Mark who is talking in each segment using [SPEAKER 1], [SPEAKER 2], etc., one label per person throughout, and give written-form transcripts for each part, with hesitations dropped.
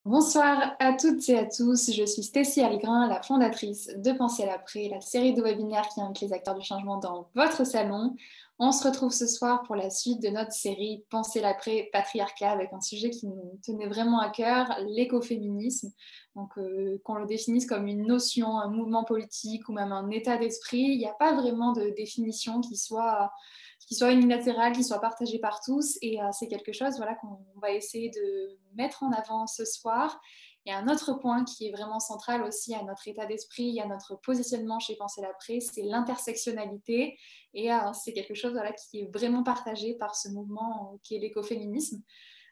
[SPEAKER 1] Bonsoir à toutes et à tous, je suis Stécie Algrin, la fondatrice de Penser l'après, la série de webinaires qui invite les acteurs du changement dans votre salon. On se retrouve ce soir pour la suite de notre série Penser l'après patriarcat avec un sujet qui nous tenait vraiment à cœur, l'écoféminisme. Donc qu'on le définisse comme une notion, un mouvement politique ou même un état d'esprit, il n'y a pas vraiment de définition qui soit unilatéral, qui soit partagé par tous. Et c'est quelque chose voilà, qu'on va essayer de mettre en avant ce soir. Et un autre point qui est vraiment central aussi à notre état d'esprit, à notre positionnement chez Penser l'après, c'est l'intersectionnalité. Et c'est quelque chose voilà, qui est vraiment partagé par ce mouvement qui est l'écoféminisme.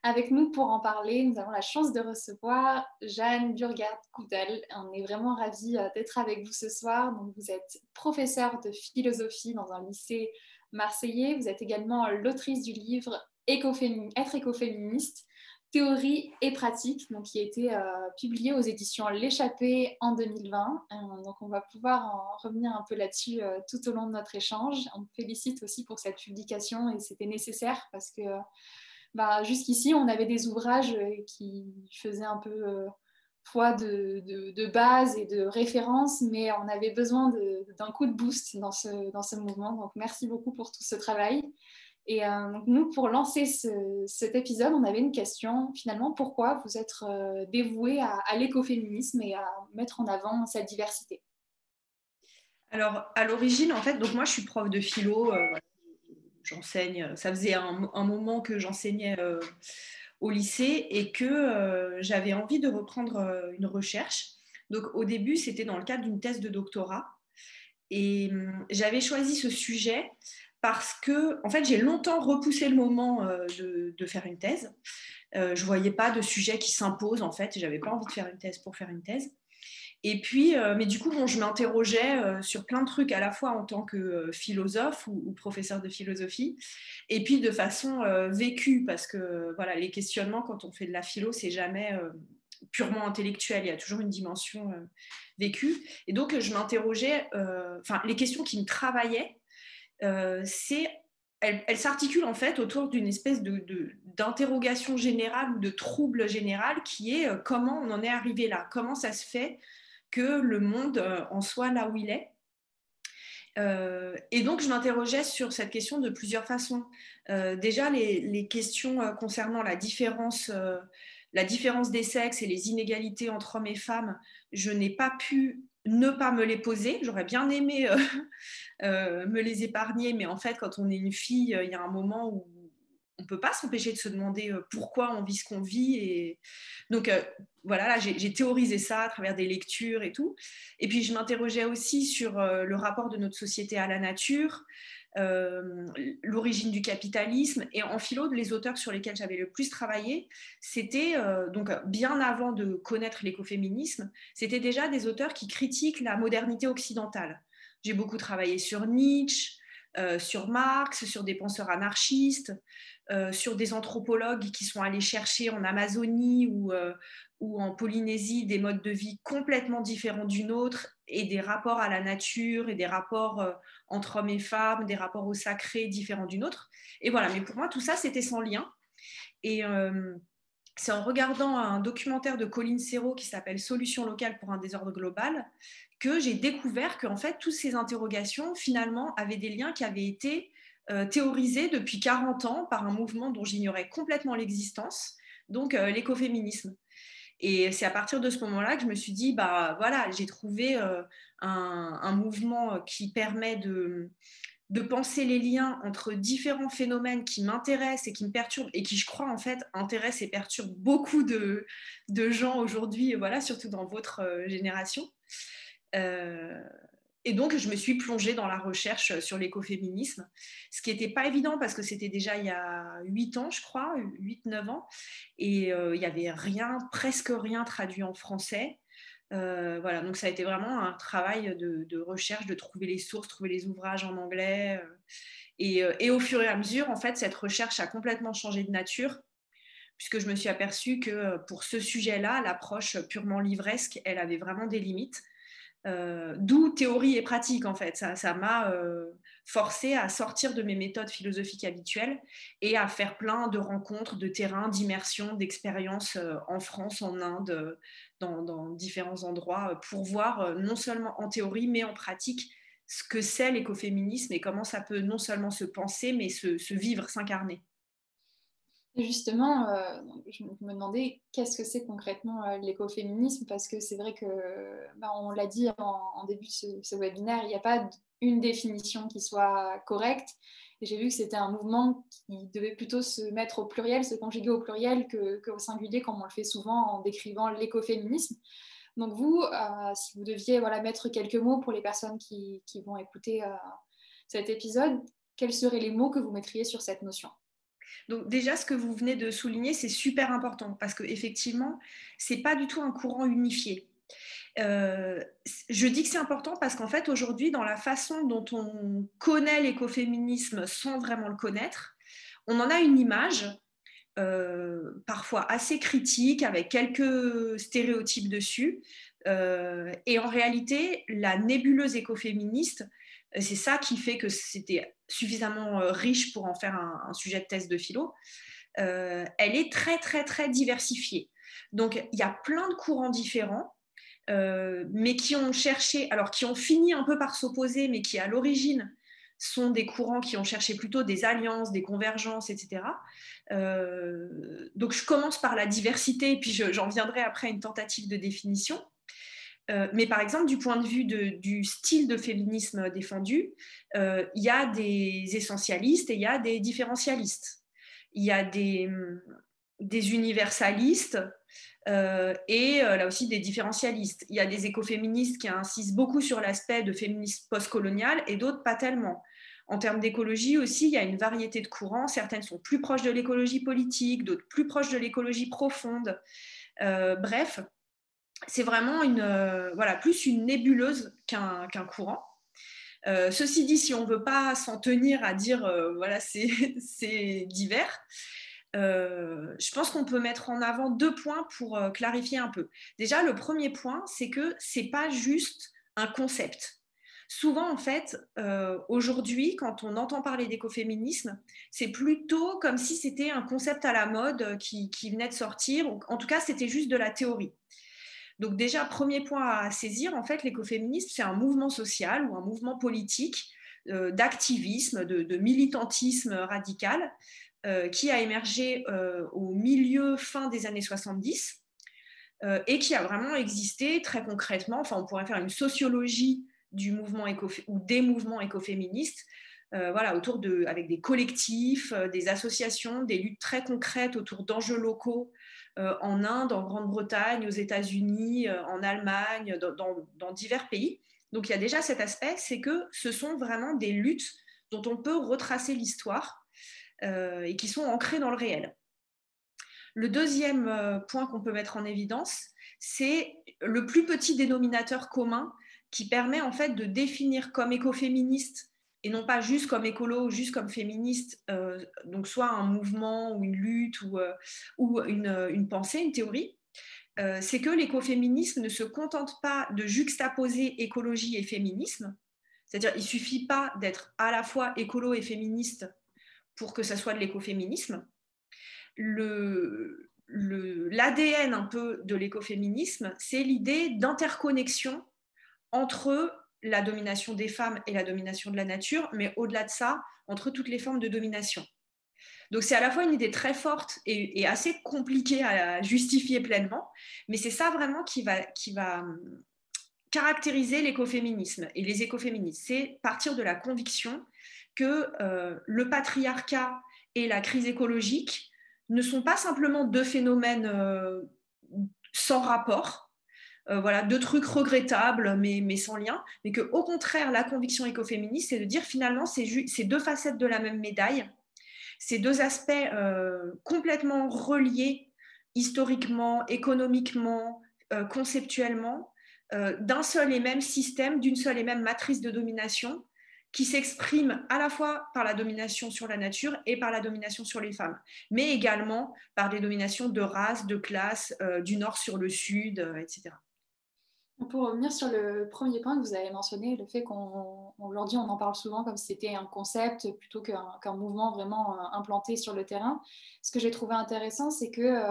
[SPEAKER 1] Avec nous pour en parler, nous avons la chance de recevoir Jeanne Burgard-Coudal. On est vraiment ravis d'être avec vous ce soir. Donc, vous êtes professeure de philosophie dans un lycée marseillais. Vous êtes également l'autrice du livre Être écoféministe, théorie et pratique, donc qui a été publié aux éditions L'Échappée en 2020. Donc on va pouvoir en revenir un peu là-dessus tout au long de notre échange. On me félicite aussi pour cette publication et c'était nécessaire parce que jusqu'ici on avait des ouvrages qui faisaient un peu foi de base et de référence, mais on avait besoin d'un coup de boost dans ce mouvement. Donc merci beaucoup pour tout ce travail. Et donc nous, pour lancer cet épisode, on avait une question. Finalement, pourquoi vous êtes dévoué à l'écoféminisme et à mettre en avant cette diversité?
[SPEAKER 2] Alors, à l'origine, en fait, donc moi, je suis prof de philo. Voilà, j'enseigne. Ça faisait un moment que j'enseignais au lycée et que j'avais envie de reprendre une recherche. Donc, au début, c'était dans le cadre d'une thèse de doctorat. Et j'avais choisi ce sujet parce que, en fait, j'ai longtemps repoussé le moment de faire une thèse. Je ne voyais pas de sujet qui s'impose, en fait. Je n'avais pas envie de faire une thèse pour faire une thèse. Et puis, mais du coup, bon, je m'interrogeais sur plein de trucs, à la fois en tant que philosophe ou professeur de philosophie, et puis de façon vécue, parce que voilà, les questionnements, quand on fait de la philo, c'est jamais purement intellectuel, il y a toujours une dimension vécue. Et donc, je m'interrogeais, enfin, les questions qui me travaillaient, c'est elle s'articule en fait autour d'une espèce d'interrogation générale ou de trouble général qui est comment on en est arrivé là, comment ça se fait que le monde en soit là où il est. Et donc, je m'interrogeais sur cette question de plusieurs façons. Déjà, les questions concernant la différence des sexes et les inégalités entre hommes et femmes, je n'ai pas pu ne pas me les poser. J'aurais bien aimé me les épargner, mais en fait, quand on est une fille, il y a un moment où on ne peut pas s'empêcher de se demander pourquoi on vit ce qu'on vit. Et donc, voilà, là, j'ai théorisé ça à travers des lectures et tout. Et puis, je m'interrogeais aussi sur le rapport de notre société à la nature, l'origine du capitalisme. Et en philo, les auteurs sur lesquels j'avais le plus travaillé, c'était, donc bien avant de connaître l'écoféminisme, c'était déjà des auteurs qui critiquent la modernité occidentale. J'ai beaucoup travaillé sur Nietzsche, sur Marx, sur des penseurs anarchistes, sur des anthropologues qui sont allés chercher en Amazonie ou en Polynésie des modes de vie complètement différents du nôtre et des rapports à la nature et des rapports entre hommes et femmes, des rapports au sacré différents du nôtre. Et voilà, mais pour moi, tout ça, c'était sans lien. Et c'est en regardant un documentaire de Colin Serrault qui s'appelle Solutions locales pour un désordre global que j'ai découvert qu'en fait, toutes ces interrogations, finalement, avaient des liens qui avaient été théorisés depuis 40 ans par un mouvement dont j'ignorais complètement l'existence, donc l'écoféminisme. Et c'est à partir de ce moment-là que je me suis dit, bah voilà, j'ai trouvé un mouvement qui permet de penser les liens entre différents phénomènes qui m'intéressent et qui me perturbent et qui, je crois, en fait, intéressent et perturbent beaucoup de gens aujourd'hui, voilà, surtout dans votre génération. Euh, et donc, je me suis plongée dans la recherche sur l'écoféminisme, ce qui n'était pas évident parce que c'était déjà il y a 8 ans, je crois, 8-9 ans, et il n'y avait rien, presque rien traduit en français. Voilà, donc ça a été vraiment un travail de recherche, de trouver les sources, trouver les ouvrages en anglais. Et au fur et à mesure, en fait, cette recherche a complètement changé de nature, puisque je me suis aperçue que pour ce sujet-là, l'approche purement livresque, elle avait vraiment des limites. D'où théorie et pratique, en fait. Ça m'a forcé à sortir de mes méthodes philosophiques habituelles et à faire plein de rencontres, de terrains, d'immersions, d'expériences en France, en Inde, dans différents endroits, pour voir non seulement en théorie, mais en pratique, ce que c'est l'écoféminisme et comment ça peut non seulement se penser, mais se vivre, s'incarner.
[SPEAKER 1] Et justement, je me demandais qu'est-ce que c'est concrètement l'écoféminisme, parce que c'est vrai que, bah, on l'a dit en début de ce webinaire, il n'y a pas une définition qui soit correcte. Et j'ai vu que c'était un mouvement qui devait plutôt se mettre au pluriel, se conjuguer au pluriel qu'au singulier, comme on le fait souvent en décrivant l'écoféminisme. Donc vous, si vous deviez mettre quelques mots pour les personnes qui vont écouter cet épisode, quels seraient les mots que vous mettriez sur cette notion?
[SPEAKER 2] Donc déjà, ce que vous venez de souligner, c'est super important parce qu'effectivement, ce n'est pas du tout un courant unifié. Je dis que c'est important parce qu'en fait, aujourd'hui, dans la façon dont on connaît l'écoféminisme sans vraiment le connaître, on en a une image parfois assez critique avec quelques stéréotypes dessus. Et en réalité, la nébuleuse écoféministe, c'est ça qui fait que c'était suffisamment riche pour en faire un sujet de thèse de philo. Elle est très, très, très diversifiée. Donc, il y a plein de courants différents, mais qui ont cherché, alors qui ont fini un peu par s'opposer, mais qui à l'origine sont des courants qui ont cherché plutôt des alliances, des convergences, etc. Donc, je commence par la diversité, et puis j'en viendrai après à une tentative de définition. Mais par exemple, du point de vue du style de féminisme défendu, il y a des essentialistes et il y a des différentialistes. Il y a des universalistes et là aussi des différentialistes. Il y a des écoféministes qui insistent beaucoup sur l'aspect de féminisme postcolonial et d'autres pas tellement. En termes d'écologie aussi, il y a une variété de courants. Certaines sont plus proches de l'écologie politique, d'autres plus proches de l'écologie profonde. Bref, c'est vraiment plus une nébuleuse qu'un courant. Ceci dit, si on ne veut pas s'en tenir à dire c'est divers, je pense qu'on peut mettre en avant 2 points pour clarifier un peu. Déjà, le premier point, c'est que ce n'est pas juste un concept. Souvent, en fait, aujourd'hui, quand on entend parler d'écoféminisme, c'est plutôt comme si c'était un concept à la mode qui venait de sortir. En tout cas, c'était juste de la théorie. Donc déjà, premier point à saisir, en fait, l'écoféminisme, c'est un mouvement social ou un mouvement politique d'activisme, de militantisme radical qui a émergé au fin des années 70 et qui a vraiment existé très concrètement. Enfin, on pourrait faire une sociologie du mouvement ou des mouvements écoféministes avec des collectifs, des associations, des luttes très concrètes autour d'enjeux locaux en Inde, en Grande-Bretagne, aux États-Unis, en Allemagne, dans divers pays. Donc il y a déjà cet aspect, c'est que ce sont vraiment des luttes dont on peut retracer l'histoire et qui sont ancrées dans le réel. Le deuxième point qu'on peut mettre en évidence, c'est le plus petit dénominateur commun qui permet en fait de définir comme écoféministe et non pas juste comme écolo ou juste comme féministe, donc soit un mouvement ou une lutte ou une pensée, une théorie, c'est que l'écoféminisme ne se contente pas de juxtaposer écologie et féminisme, c'est-à-dire il ne suffit pas d'être à la fois écolo et féministe pour que ça soit de l'écoféminisme. L'ADN un peu de l'écoféminisme, c'est l'idée d'interconnexion entre la domination des femmes et la domination de la nature, mais au-delà de ça, entre toutes les formes de domination. Donc c'est à la fois une idée très forte et assez compliquée à justifier pleinement, mais c'est ça vraiment qui va caractériser l'écoféminisme et les écoféministes. C'est partir de la conviction que le patriarcat et la crise écologique ne sont pas simplement 2 phénomènes sans rapport, 2 trucs regrettables mais sans lien, mais qu'au contraire, la conviction écoféministe, c'est de dire finalement c'est 2 facettes de la même médaille, c'est 2 aspects complètement reliés historiquement, économiquement, conceptuellement, d'un seul et même système, d'une seule et même matrice de domination qui s'exprime à la fois par la domination sur la nature et par la domination sur les femmes, mais également par des dominations de race, de classe, du nord sur le sud, etc.
[SPEAKER 1] Pour revenir sur le premier point que vous avez mentionné, le fait qu'aujourd'hui on en parle souvent comme si c'était un concept plutôt qu'un mouvement vraiment implanté sur le terrain, ce que j'ai trouvé intéressant, c'est que,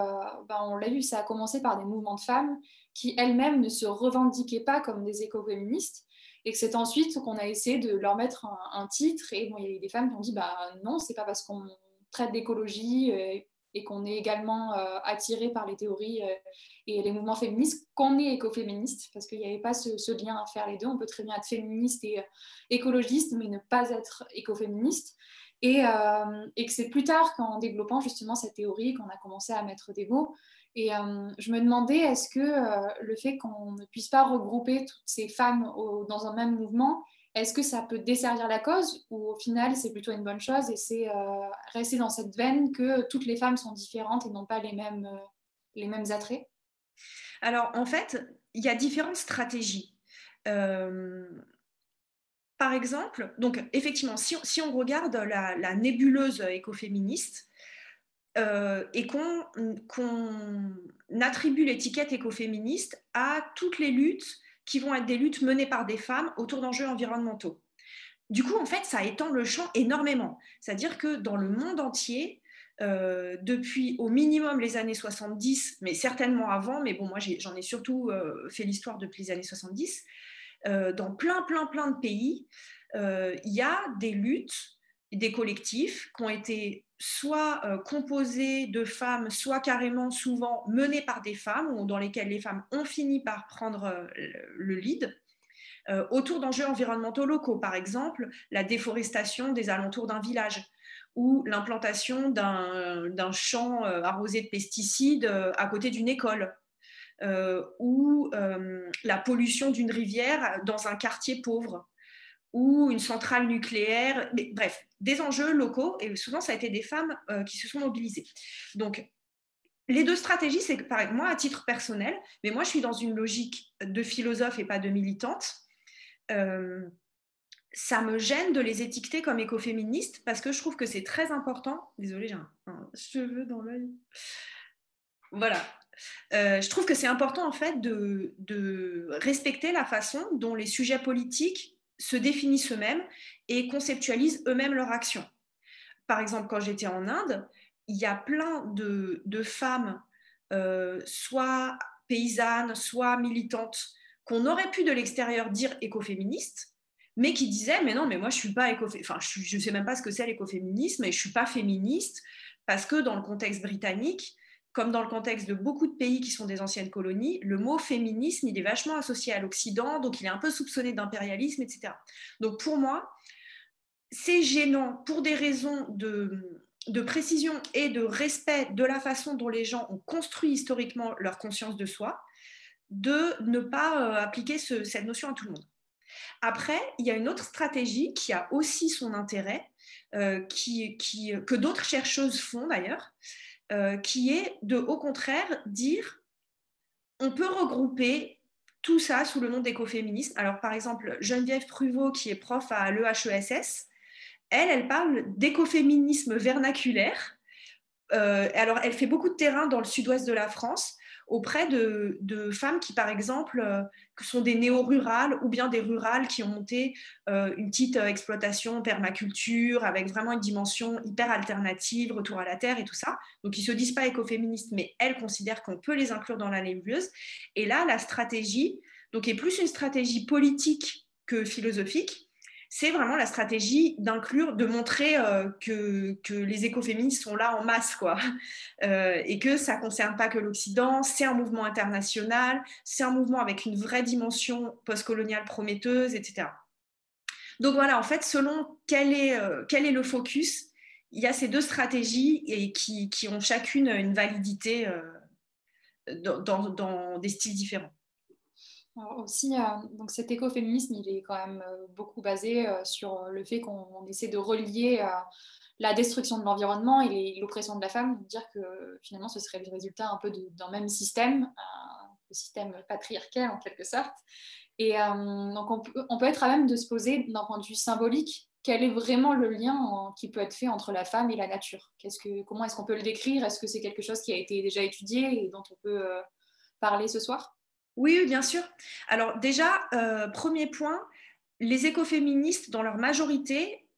[SPEAKER 1] on l'a vu, ça a commencé par des mouvements de femmes qui elles-mêmes ne se revendiquaient pas comme des écoféministes et que c'est ensuite qu'on a essayé de leur mettre un titre et bon, il y a eu des femmes qui ont dit bah non, c'est pas parce qu'on traite d'écologie et qu'on est également attiré par les théories et les mouvements féministes qu'on est écoféministe, parce qu'il n'y avait pas ce lien à faire les deux. On peut très bien être féministe et écologiste, mais ne pas être écoféministe. Et que c'est plus tard, qu'en développant justement cette théorie, qu'on a commencé à mettre des mots. Et je me demandais, est-ce que le fait qu'on ne puisse pas regrouper toutes ces femmes dans un même mouvement, est-ce que ça peut desservir la cause ou au final c'est plutôt une bonne chose et c'est rester dans cette veine que toutes les femmes sont différentes et n'ont pas les mêmes attraits?
[SPEAKER 2] Alors, en fait, il y a différentes stratégies. Euh, Par exemple, donc effectivement, si on regarde la nébuleuse écoféministe et qu'on attribue l'étiquette écoféministe à toutes les luttes qui vont être des luttes menées par des femmes autour d'enjeux environnementaux. Du coup, en fait, ça étend le champ énormément. C'est-à-dire que dans le monde entier, depuis au minimum les années 70, mais certainement avant, mais bon, moi j'en ai surtout fait l'histoire depuis les années 70, dans plein de pays, il y a des luttes, des collectifs qui ont été soit composés de femmes, soit carrément souvent menés par des femmes, ou dans lesquels les femmes ont fini par prendre le lead, autour d'enjeux environnementaux locaux, par exemple la déforestation des alentours d'un village ou l'implantation d'un champ arrosé de pesticides à côté d'une école. Ou la pollution d'une rivière dans un quartier pauvre, ou une centrale nucléaire, mais, bref, des enjeux locaux, et souvent ça a été des femmes qui se sont mobilisées. Donc, les deux stratégies, c'est que, pareil, moi, à titre personnel, mais moi je suis dans une logique de philosophe et pas de militante, euh, ça me gêne de les étiqueter comme écoféministes parce que je trouve que c'est très important. Désolée, j'ai un cheveu dans l'œil. Voilà. Je trouve que c'est important en fait de respecter la façon dont les sujets politiques se définissent eux-mêmes et conceptualisent eux-mêmes leur action. Par exemple, quand j'étais en Inde, il y a plein de femmes, soit paysannes, soit militantes, qu'on aurait pu de l'extérieur dire écoféministes, mais qui disaient mais non, mais moi je suis pas enfin je sais même pas ce que c'est l'écoféminisme et je suis pas féministe parce que dans le contexte britannique, comme dans le contexte de beaucoup de pays qui sont des anciennes colonies, le mot féminisme il est vachement associé à l'Occident, donc il est un peu soupçonné d'impérialisme, etc. Donc pour moi, c'est gênant pour des raisons de précision et de respect de la façon dont les gens ont construit historiquement leur conscience de soi, de ne pas appliquer cette notion à tout le monde. Après, il y a une autre stratégie qui a aussi son intérêt, que d'autres chercheuses font d'ailleurs, qui est de, au contraire, dire on peut regrouper tout ça sous le nom d'écoféminisme. Alors, par exemple, Geneviève Pruvot, qui est prof à l'EHESS, elle parle d'écoféminisme vernaculaire. Alors, elle fait beaucoup de terrain dans le sud-ouest de la France auprès de femmes qui, par exemple, sont des néo-rurales ou bien des rurales qui ont monté une petite exploitation permaculture avec vraiment une dimension hyper alternative, retour à la terre et tout ça. Donc, ils ne se disent pas écoféministes, mais elles considèrent qu'on peut les inclure dans la nébuleuse. Et là, la stratégie, donc, est plus une stratégie politique que philosophique, c'est vraiment la stratégie d'inclure, de montrer que les écoféministes sont là en masse, quoi. Et que ça ne concerne pas que l'Occident, c'est un mouvement international, c'est un mouvement avec une vraie dimension postcoloniale prometteuse, etc. Donc voilà, en fait, selon quel est le focus, il y a ces deux stratégies et qui ont chacune une validité dans des styles différents.
[SPEAKER 1] Alors aussi, donc cet écoféminisme, il est quand même beaucoup basé sur le fait qu'on essaie de relier la destruction de l'environnement et l'oppression de la femme, dire que finalement ce serait le résultat un peu d'un même système, le système patriarcal en quelque sorte. Et donc on peut être à même de se poser d'un point de vue symbolique, quel est vraiment le lien qui peut être fait entre la femme et la nature? Comment est-ce qu'on peut le décrire? Est-ce que c'est quelque chose qui a été déjà étudié et dont on peut parler ce soir?
[SPEAKER 2] Oui, oui, bien sûr. Alors déjà, premier point, les écoféministes, dans leur majorité,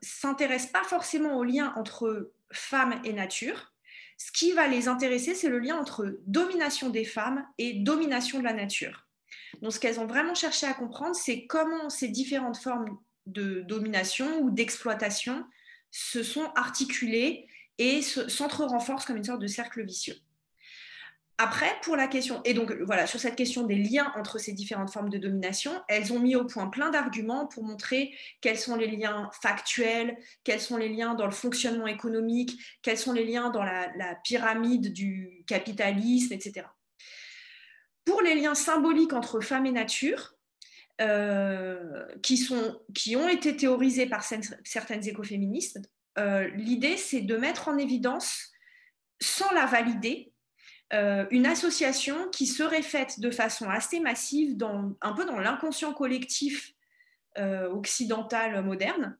[SPEAKER 2] s'intéressent pas forcément au lien entre femmes et nature. Ce qui va les intéresser, c'est le lien entre domination des femmes et domination de la nature. Donc, ce qu'elles ont vraiment cherché à comprendre, c'est comment ces différentes formes de domination ou d'exploitation se sont articulées et s'entre-renforcent comme une sorte de cercle vicieux. Après, pour la question, et donc voilà, sur cette question des liens entre ces différentes formes de domination, elles ont mis au point plein d'arguments pour montrer quels sont les liens factuels, quels sont les liens dans le fonctionnement économique, quels sont les liens dans la pyramide du capitalisme, etc. Pour les liens symboliques entre femme et nature, qui ont été théorisés par certaines écoféministes, l'idée, c'est de mettre en évidence, sans la valider, une association qui serait faite de façon assez massive, un peu dans l'inconscient collectif occidental moderne,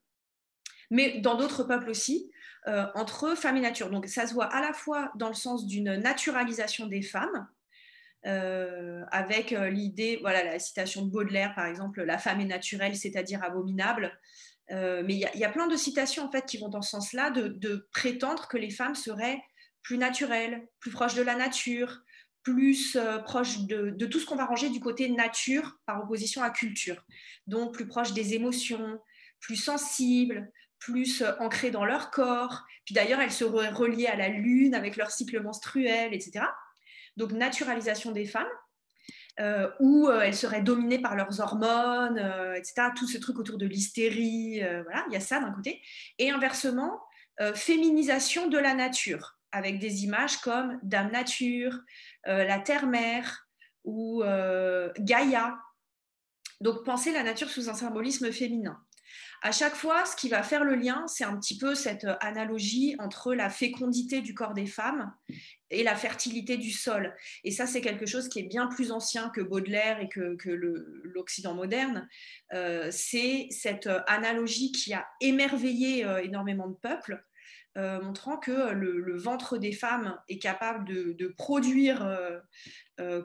[SPEAKER 2] mais dans d'autres peuples aussi, entre femmes et nature. Donc ça se voit à la fois dans le sens d'une naturalisation des femmes, avec l'idée, voilà, la citation de Baudelaire par exemple, la femme est naturelle, c'est-à-dire abominable. Mais il y a plein de citations en fait qui vont dans ce sens-là, de prétendre que les femmes seraient plus naturelles, plus proches de la nature, plus proches de tout ce qu'on va ranger du côté nature par opposition à culture. Donc plus proches des émotions, plus sensibles, plus ancrées dans leur corps. Puis d'ailleurs, elles seraient reliées à la lune avec leur cycle menstruel, etc. Donc naturalisation des femmes, où elles seraient dominées par leurs hormones, etc. Tout ce truc autour de l'hystérie, voilà, il y a ça d'un côté. Et inversement, féminisation de la nature, avec des images comme Dame Nature, la Terre-Mère ou Gaïa. Donc penser la nature sous un symbolisme féminin. À chaque fois, ce qui va faire le lien, c'est un petit peu cette analogie entre la fécondité du corps des femmes et la fertilité du sol. Et ça, c'est quelque chose qui est bien plus ancien que Baudelaire et que l'Occident moderne. C'est cette analogie qui a émerveillé énormément de peuples, montrant que le ventre des femmes est capable de produire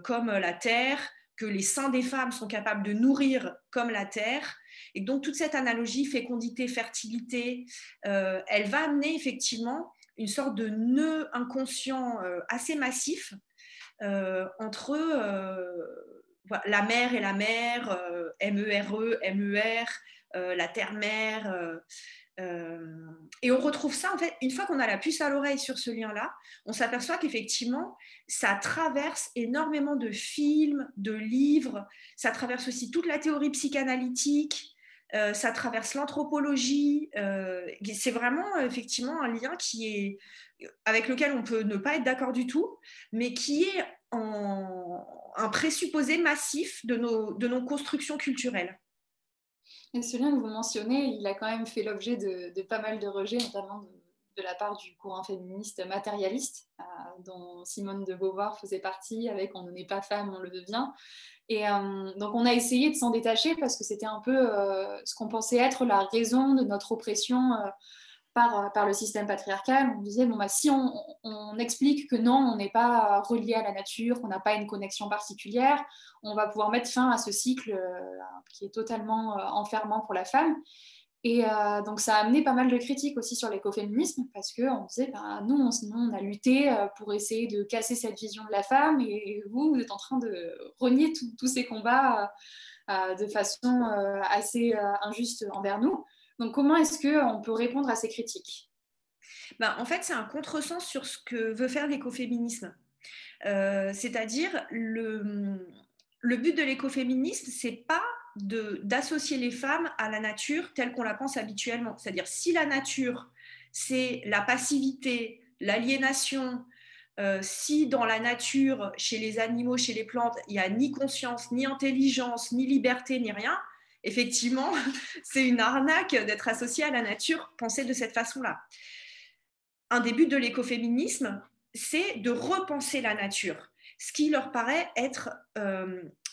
[SPEAKER 2] comme la terre, que les seins des femmes sont capables de nourrir comme la terre. Et donc toute cette analogie fécondité, fertilité, elle va amener effectivement une sorte de nœud inconscient assez massif entre la mère et la mère, MERE, MER, la terre-mère. Et on retrouve ça, en fait, une fois qu'on a la puce à l'oreille sur ce lien-là, on s'aperçoit qu'effectivement, ça traverse énormément de films, de livres, ça traverse aussi toute la théorie psychanalytique, ça traverse l'anthropologie. C'est vraiment, effectivement, un lien avec lequel on peut ne pas être d'accord du tout, mais qui est un présupposé massif de nos constructions culturelles.
[SPEAKER 1] Et ce lien que vous mentionnez, il a quand même fait l'objet de pas mal de rejets, notamment de la part du courant féministe matérialiste, dont Simone de Beauvoir faisait partie, avec On ne naît pas femme, on le devient. Et donc on a essayé de s'en détacher parce que c'était un peu ce qu'on pensait être la raison de notre oppression par le système patriarcal. On disait, bon, bah, si on explique que non, on n'est pas relié à la nature, qu'on n'a pas une connexion particulière, on va pouvoir mettre fin à ce cycle qui est totalement enfermant pour la femme. Et donc ça a amené pas mal de critiques aussi sur l'écoféminisme parce qu'on disait, bah, nous, sinon on a lutté pour essayer de casser cette vision de la femme et vous êtes en train de renier tous ces combats de façon assez injuste envers nous. Donc comment est-ce qu'on peut répondre à ces critiques?
[SPEAKER 2] En fait, c'est un contresens sur ce que veut faire l'écoféminisme. C'est-à-dire, le but de l'écoféminisme, c'est pas d'associer les femmes à la nature telle qu'on la pense habituellement. C'est-à-dire, si la nature, c'est la passivité, l'aliénation, si dans la nature, chez les animaux, chez les plantes, il n'y a ni conscience, ni intelligence, ni liberté, ni rien, effectivement, c'est une arnaque d'être associé à la nature pensée de cette façon-là. Un des buts de l'écoféminisme, c'est de repenser la nature, ce qui leur paraît être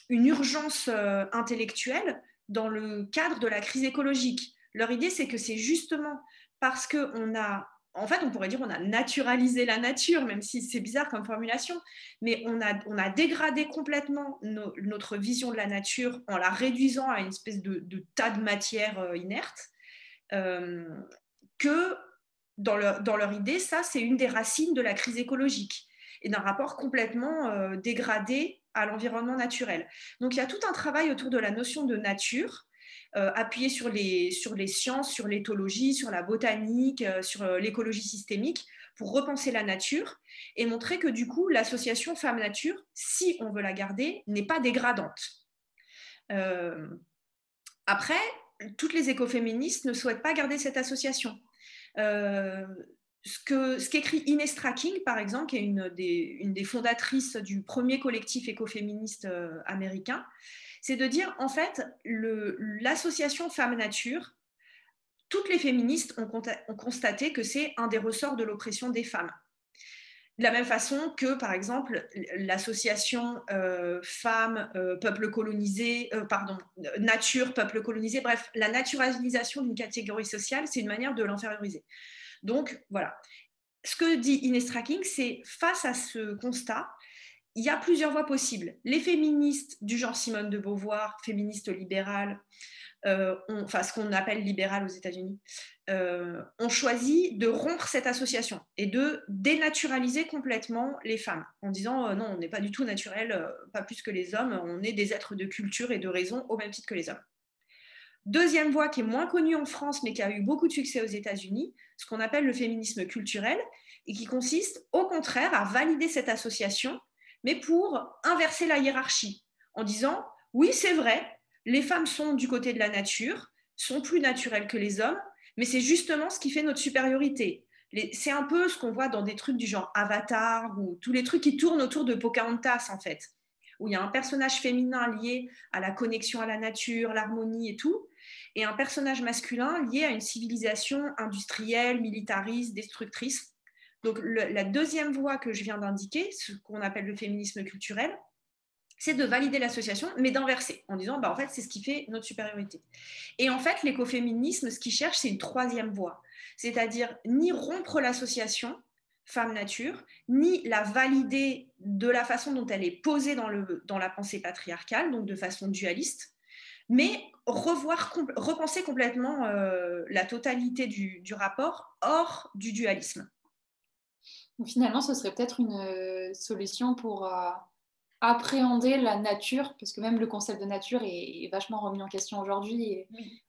[SPEAKER 2] une urgence intellectuelle dans le cadre de la crise écologique. Leur idée, c'est que c'est justement parce qu'on a en fait, on pourrait dire on a naturalisé la nature, même si c'est bizarre comme formulation, mais on a dégradé complètement notre vision de la nature en la réduisant à une espèce de tas de matière inerte, que dans leur idée, ça, c'est une des racines de la crise écologique et d'un rapport complètement dégradé à l'environnement naturel. Donc, il y a tout un travail autour de la notion de nature, appuyé sur les sciences, sur l'éthologie, sur la botanique, sur l'écologie systémique, pour repenser la nature et montrer que du coup, l'association femme-nature, si on veut la garder, n'est pas dégradante. Après, toutes les écoféministes ne souhaitent pas garder cette association. Ce qu'écrit Ines Tracking, par exemple, qui est une des fondatrices du premier collectif écoféministe américain, c'est de dire, en fait, l'association Femmes-Nature, toutes les féministes ont constaté que c'est un des ressorts de l'oppression des femmes. De la même façon que, par exemple, l'association femmes, peuple colonisé, nature, peuple colonisé, bref, la naturalisation d'une catégorie sociale, c'est une manière de l'inférioriser. Donc, voilà. Ce que dit Ines Tracking, c'est face à ce constat, il y a plusieurs voies possibles. Les féministes du genre Simone de Beauvoir, féministes libérales, ce qu'on appelle libérales aux États-Unis, ont choisi de rompre cette association et de dénaturaliser complètement les femmes en disant non, on n'est pas du tout naturel, pas plus que les hommes, on est des êtres de culture et de raison au même titre que les hommes. Deuxième voie qui est moins connue en France mais qui a eu beaucoup de succès aux États-Unis, ce qu'on appelle le féminisme culturel et qui consiste au contraire à valider cette association mais pour inverser la hiérarchie en disant oui, c'est vrai, les femmes sont du côté de la nature, sont plus naturelles que les hommes, mais c'est justement ce qui fait notre supériorité. C'est un peu ce qu'on voit dans des trucs du genre Avatar ou tous les trucs qui tournent autour de Pocahontas en fait, où il y a un personnage féminin lié à la connexion à la nature, l'harmonie et tout, et un personnage masculin lié à une civilisation industrielle, militariste, destructrice. Donc la deuxième voie que je viens d'indiquer, ce qu'on appelle le féminisme culturel, c'est de valider l'association, mais d'inverser, en disant, en fait, c'est ce qui fait notre supériorité. Et en fait, l'écoféminisme, ce qu'il cherche, c'est une troisième voie, c'est-à-dire ni rompre l'association femme-nature, ni la valider de la façon dont elle est posée dans la pensée patriarcale, donc de façon dualiste, mais repenser complètement la totalité du rapport hors du dualisme.
[SPEAKER 1] Donc, finalement, ce serait peut-être une solution pour appréhender la nature, parce que même le concept de nature est vachement remis en question aujourd'hui et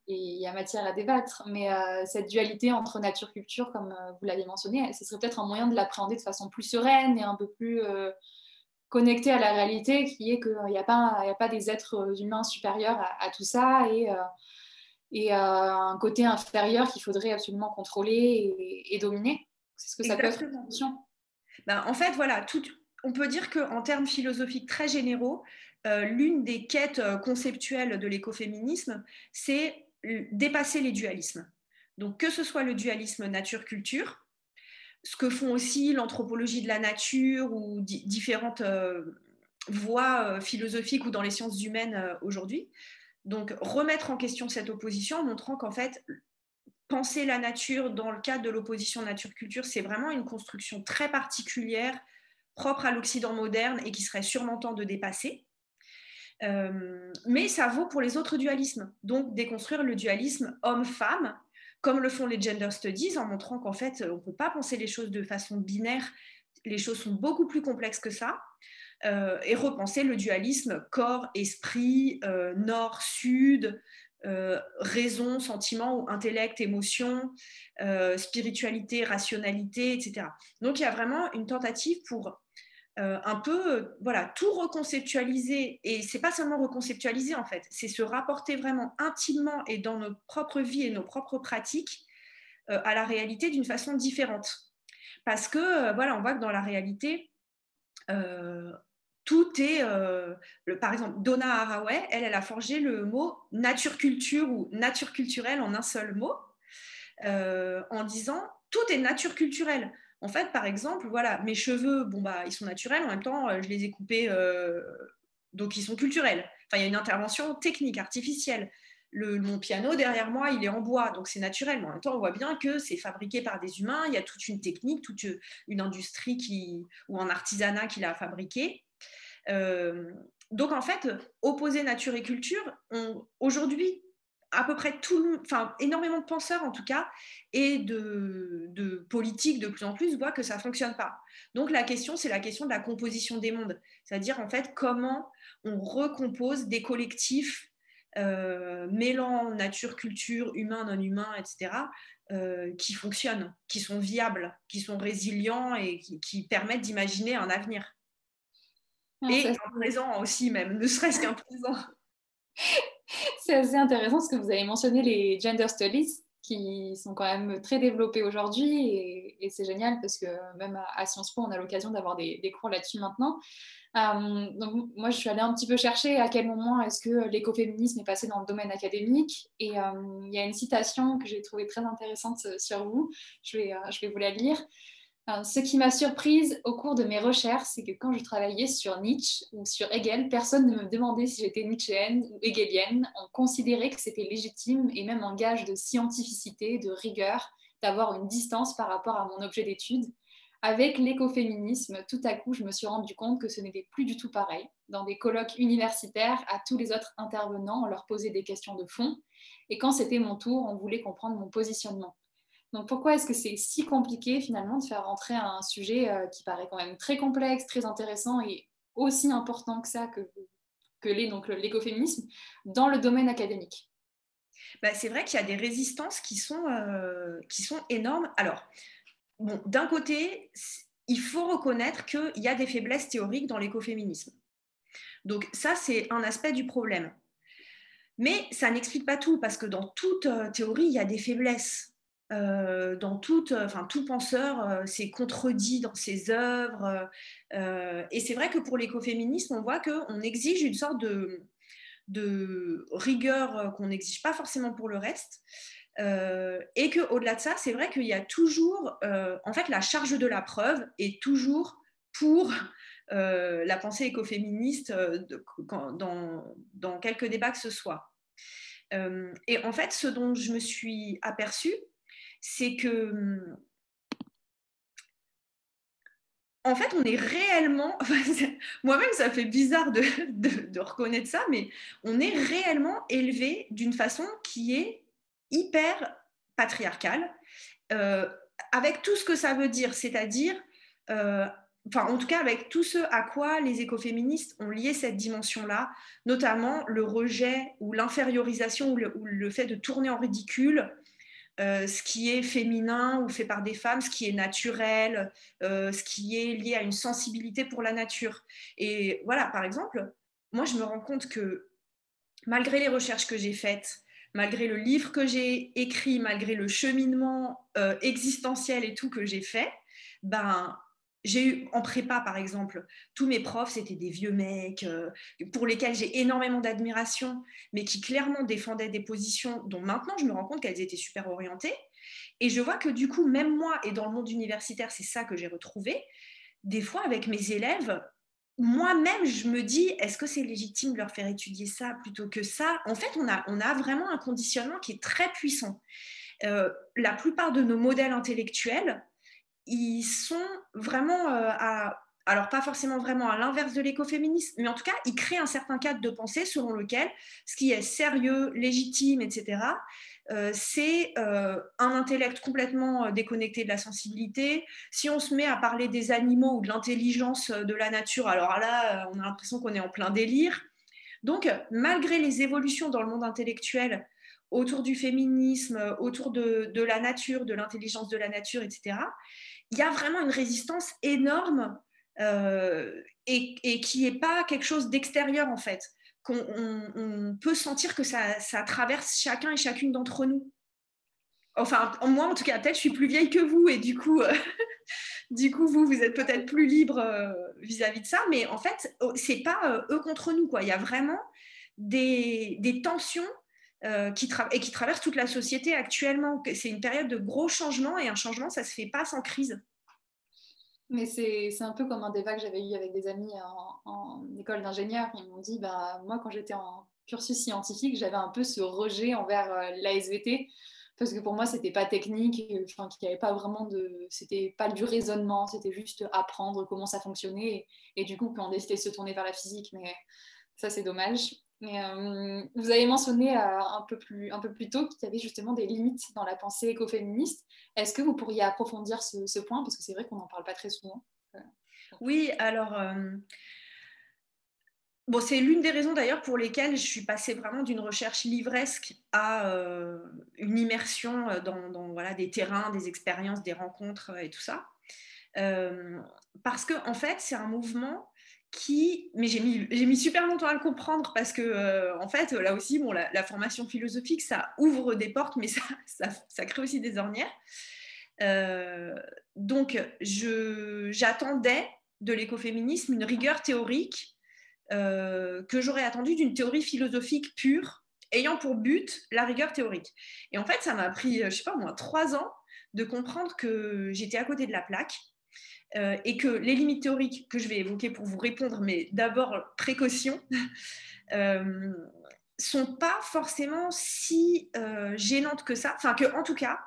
[SPEAKER 1] il y a matière à débattre. Mais cette dualité entre nature-culture, comme vous l'avez mentionné, ce serait peut-être un moyen de l'appréhender de façon plus sereine et un peu plus connectée à la réalité, qui est qu'il n'y a pas des êtres humains supérieurs à tout ça et un côté inférieur qu'il faudrait absolument contrôler et dominer. C'est ce que ça peut être une solution.
[SPEAKER 2] En fait, voilà, on peut dire qu'en termes philosophiques très généraux, l'une des quêtes conceptuelles de l'écoféminisme, c'est dépasser les dualismes. Donc, que ce soit le dualisme nature-culture, ce que font aussi l'anthropologie de la nature ou différentes voies philosophiques ou dans les sciences humaines aujourd'hui. Donc, remettre en question cette opposition en montrant qu'en fait, penser la nature dans le cadre de l'opposition nature-culture, c'est vraiment une construction très particulière, propre à l'Occident moderne et qui serait sûrement temps de dépasser. Mais ça vaut pour les autres dualismes. Donc, déconstruire le dualisme homme-femme, comme le font les gender studies, en montrant qu'en fait, on ne peut pas penser les choses de façon binaire. Les choses sont beaucoup plus complexes que ça. Et repenser le dualisme corps-esprit, nord-sud, raison, sentiment ou intellect, émotion, spiritualité, rationalité, etc. Donc, il y a vraiment une tentative pour un peu tout reconceptualiser. Et c'est pas seulement reconceptualiser, en fait, c'est se rapporter vraiment intimement et dans nos propres vies et nos propres pratiques à la réalité d'une façon différente. Parce que, on voit que dans la réalité, tout est, par exemple, Donna Haraway, elle a forgé le mot nature-culture ou nature culturelle en un seul mot, en disant tout est nature culturelle. En fait, par exemple, mes cheveux, ils sont naturels, en même temps, je les ai coupés, donc ils sont culturels. Enfin, il y a une intervention technique, artificielle. mon piano derrière moi, il est en bois, donc c'est naturel. Mais en même temps, on voit bien que c'est fabriqué par des humains, il y a toute une technique, toute une industrie ou un artisanat qui l'a fabriqué. Donc en fait, opposer nature et culture, aujourd'hui, à peu près énormément de penseurs en tout cas, et de politiques de plus en plus voient que ça ne fonctionne pas. Donc la question, c'est la question de la composition des mondes, c'est-à-dire en fait comment on recompose des collectifs mêlant nature, culture, humain, non humain, etc., qui fonctionnent, qui sont viables, qui sont résilients et qui permettent d'imaginer un avenir.
[SPEAKER 1] Alors,
[SPEAKER 2] Et un présent aussi même, ne serait-ce qu'un présent.
[SPEAKER 1] c'est assez intéressant parce que vous avez mentionné les gender studies qui sont quand même très développés aujourd'hui et c'est génial parce que même à Sciences Po, on a l'occasion d'avoir des cours là-dessus maintenant. Donc moi, je suis allée un petit peu chercher à quel moment est-ce que l'écoféminisme est passé dans le domaine académique et il y a une citation que j'ai trouvée très intéressante sur vous. Je vais vous la lire. Ce qui m'a surprise au cours de mes recherches, c'est que quand je travaillais sur Nietzsche ou sur Hegel, personne ne me demandait si j'étais nietzschéenne ou hegelienne. On considérait que c'était légitime et même un gage de scientificité, de rigueur, d'avoir une distance par rapport à mon objet d'étude. Avec l'écoféminisme, tout à coup, je me suis rendu compte que ce n'était plus du tout pareil. Dans des colloques universitaires, à tous les autres intervenants, on leur posait des questions de fond. Et quand c'était mon tour, on voulait comprendre mon positionnement. Donc pourquoi est-ce que c'est si compliqué finalement de faire rentrer un sujet qui paraît quand même très complexe, très intéressant et aussi important que ça, que l'est donc l'écoféminisme, dans le domaine académique?
[SPEAKER 2] C'est vrai qu'il y a des résistances qui sont énormes. Alors, bon, d'un côté, il faut reconnaître qu'il y a des faiblesses théoriques dans l'écoféminisme. Donc ça, c'est un aspect du problème. Mais ça n'explique pas tout, parce que dans toute théorie, il y a des faiblesses. Tout penseur s'est contredit dans ses œuvres. Et c'est vrai que pour l'écoféminisme, on voit qu'on exige une sorte de rigueur qu'on n'exige pas forcément pour le reste. Et qu'au-delà de ça, c'est vrai qu'il y a toujours, en fait, la charge de la preuve est toujours pour la pensée écoféministe dans quelques débats que ce soit. Et en fait, ce dont je me suis aperçue, c'est que, en fait, on est réellement, moi-même ça fait bizarre de reconnaître ça, mais on est réellement élevé d'une façon qui est hyper patriarcale, euh, avec tout ce que ça veut dire, c'est-à-dire, en tout cas avec tout ce à quoi les écoféministes ont lié cette dimension-là, notamment le rejet ou l'infériorisation ou le fait de tourner en ridicule ce qui est féminin ou fait par des femmes, ce qui est naturel, ce qui est lié à une sensibilité pour la nature. Et voilà, par exemple, moi je me rends compte que malgré les recherches que j'ai faites, malgré le livre que j'ai écrit, malgré le cheminement existentiel et tout que j'ai fait, ben, j'ai eu en prépa, par exemple, tous mes profs, c'était des vieux mecs pour lesquels j'ai énormément d'admiration, mais qui clairement défendaient des positions dont maintenant je me rends compte qu'elles étaient super orientées. Et je vois que du coup, même moi, et dans le monde universitaire, c'est ça que j'ai retrouvé, des fois avec mes élèves, moi-même, je me dis, est-ce que c'est légitime de leur faire étudier ça plutôt que ça? En fait, on a vraiment un conditionnement qui est très puissant. La plupart de nos modèles intellectuels, ils sont vraiment alors pas forcément vraiment à l'inverse de l'écoféminisme, mais en tout cas, ils créent un certain cadre de pensée selon lequel ce qui est sérieux, légitime, etc., c'est un intellect complètement déconnecté de la sensibilité. Si on se met à parler des animaux ou de l'intelligence de la nature, alors là, on a l'impression qu'on est en plein délire. Donc, malgré les évolutions dans le monde intellectuel autour du féminisme, autour de la nature, de l'intelligence de la nature, etc., il y a vraiment une résistance énorme et qui n'est pas quelque chose d'extérieur en fait. On peut sentir que ça traverse chacun et chacune d'entre nous. Enfin, moi en tout cas, peut-être je suis plus vieille que vous et du coup, vous êtes peut-être plus libre vis-à-vis de ça, mais en fait, c'est pas eux contre nous, quoi. Il y a vraiment des tensions qui traversent toute la société actuellement. C'est une période de gros changements et un changement, ça se fait pas sans crise.
[SPEAKER 1] Mais c'est un peu comme un débat que j'avais eu avec des amis en école d'ingénieur. Ils m'ont dit, bah, moi, quand j'étais cursus scientifique, j'avais un peu ce rejet envers la SVT parce que pour moi, c'était pas technique, enfin, qu'il n'y avait pas vraiment de, c'était pas du raisonnement, c'était juste apprendre comment ça fonctionnait. Et du coup, quand on décidait de se tourner vers la physique, mais ça, c'est dommage. Mais, vous avez mentionné un peu plus tôt qu'il y avait justement des limites dans la pensée écoféministe. Est-ce que vous pourriez approfondir ce point? Parce que c'est vrai qu'on n'en parle pas très souvent.
[SPEAKER 2] Oui, alors, bon, c'est l'une des raisons d'ailleurs pour lesquelles je suis passée vraiment d'une recherche livresque à une immersion dans voilà, des terrains, des expériences, des rencontres et tout ça. Parce que en fait, c'est un mouvement qui, mais j'ai mis super longtemps à le comprendre parce que en fait, là aussi, bon, la formation philosophique, ça ouvre des portes, mais ça crée aussi des ornières. Donc, j'attendais de l'écoféminisme une rigueur théorique que j'aurais attendu d'une théorie philosophique pure, ayant pour but la rigueur théorique. Et en fait, ça m'a pris, je sais pas moi, 3 ans de comprendre que j'étais à côté de la plaque et que les limites théoriques que je vais évoquer pour vous répondre, mais d'abord précaution, sont pas forcément si gênantes que ça. Enfin, que en tout cas,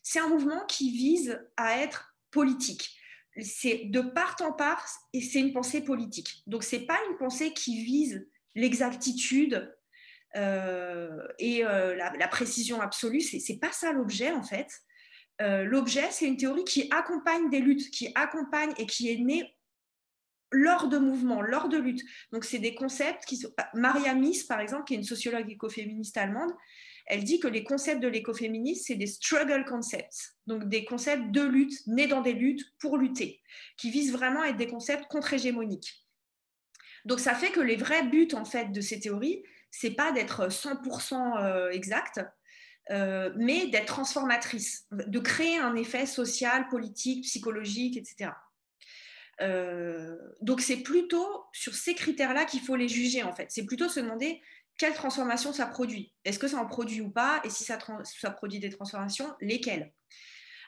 [SPEAKER 2] c'est un mouvement qui vise à être politique. C'est de part en part et c'est une pensée politique. Donc, c'est pas une pensée qui vise l'exactitude la précision absolue. C'est pas ça l'objet en fait. L'objet, c'est une théorie qui accompagne des luttes, qui accompagne et qui est née lors de mouvements, lors de luttes. Donc, c'est des concepts qui sont... Maria Mies, par exemple, qui est une sociologue écoféministe allemande, elle dit que les concepts de l'écoféminisme, c'est des struggle concepts, donc des concepts de lutte, nés dans des luttes pour lutter, qui visent vraiment à être des concepts contre-hégémoniques. Donc, ça fait que les vrais buts, en fait, de ces théories, c'est pas d'être 100% exact, mais d'être transformatrice, de créer un effet social, politique, psychologique, etc. Donc c'est plutôt sur ces critères-là qu'il faut les juger en fait. C'est plutôt se demander quelle transformation ça produit. Est-ce que ça en produit ou pas? Et si ça produit des transformations, lesquelles?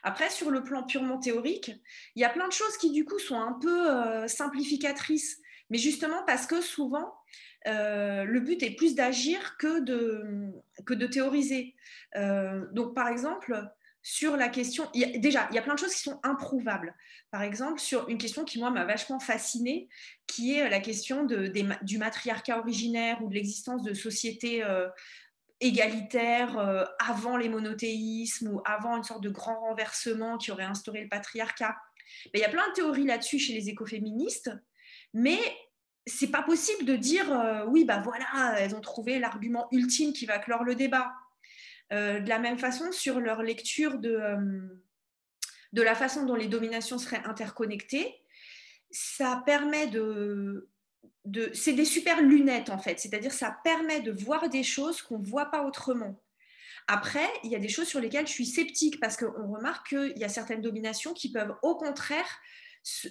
[SPEAKER 2] Après, sur le plan purement théorique, il y a plein de choses qui du coup sont un peu simplificatrices, mais justement parce que souvent, le but est plus d'agir que de théoriser. Donc par exemple, sur la question, il y a plein de choses qui sont improuvables. Par exemple, sur une question qui, moi, m'a vachement fascinée, qui est la question du matriarcat originaire ou de l'existence de sociétés égalitaires avant les monothéismes ou avant une sorte de grand renversement qui aurait instauré le patriarcat. Mais il y a plein de théories là-dessus chez les écoféministes, mais c'est pas possible de dire oui, bah voilà, elles ont trouvé l'argument ultime qui va clore le débat. De la même façon, sur leur lecture de la façon dont les dominations seraient interconnectées, ça permet c'est des super lunettes en fait, c'est-à-dire ça permet de voir des choses qu'on ne voit pas autrement. Après, il y a des choses sur lesquelles je suis sceptique parce qu'on remarque qu'il y a certaines dominations qui peuvent au contraire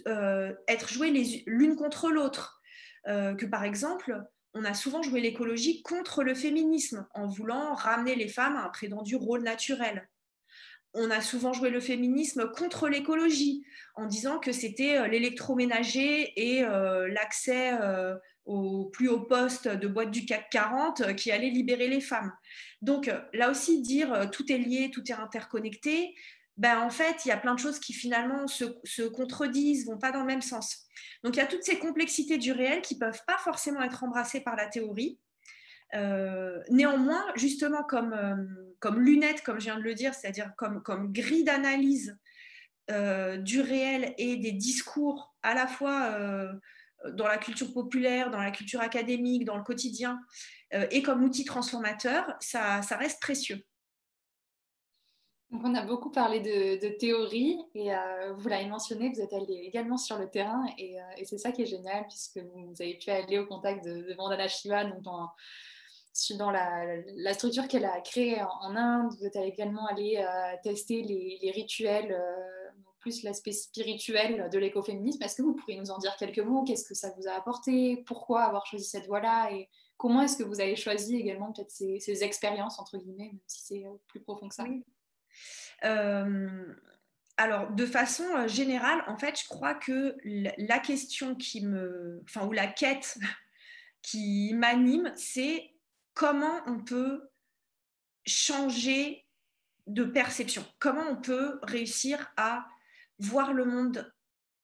[SPEAKER 2] être jouées l'une contre l'autre. Que par exemple, on a souvent joué l'écologie contre le féminisme en voulant ramener les femmes à un prétendu rôle naturel. On a souvent joué le féminisme contre l'écologie en disant que c'était l'électroménager et l'accès au plus haut poste de boîte du CAC 40 qui allait libérer les femmes. Donc là aussi, dire tout est lié, tout est interconnecté, ben, en fait, il y a plein de choses qui finalement se contredisent, vont pas dans le même sens. Donc il y a toutes ces complexités du réel qui peuvent pas forcément être embrassées par la théorie. Néanmoins, justement, comme lunette, comme je viens de le dire, c'est-à-dire comme grille d'analyse du réel et des discours à la fois dans la culture populaire, dans la culture académique, dans le quotidien, et comme outil transformateur, ça reste précieux.
[SPEAKER 1] Donc, on a beaucoup parlé de théorie et vous l'avez mentionné, vous êtes allé également sur le terrain et c'est ça qui est génial puisque vous avez pu aller au contact de Vandana Shiva donc dans la structure qu'elle a créée en Inde. Vous êtes également allé tester les rituels, plus l'aspect spirituel de l'écoféminisme. Est-ce que vous pourriez nous en dire quelques mots? Qu'est-ce que ça vous a apporté? Pourquoi avoir choisi cette voie-là? Et comment est-ce que vous avez choisi également peut-être ces expériences, entre guillemets, même si c'est plus profond que ça?
[SPEAKER 2] Oui. Alors, de façon générale, en fait, je crois que la question ou la quête qui m'anime, c'est comment on peut changer de perception, comment on peut réussir à voir le monde,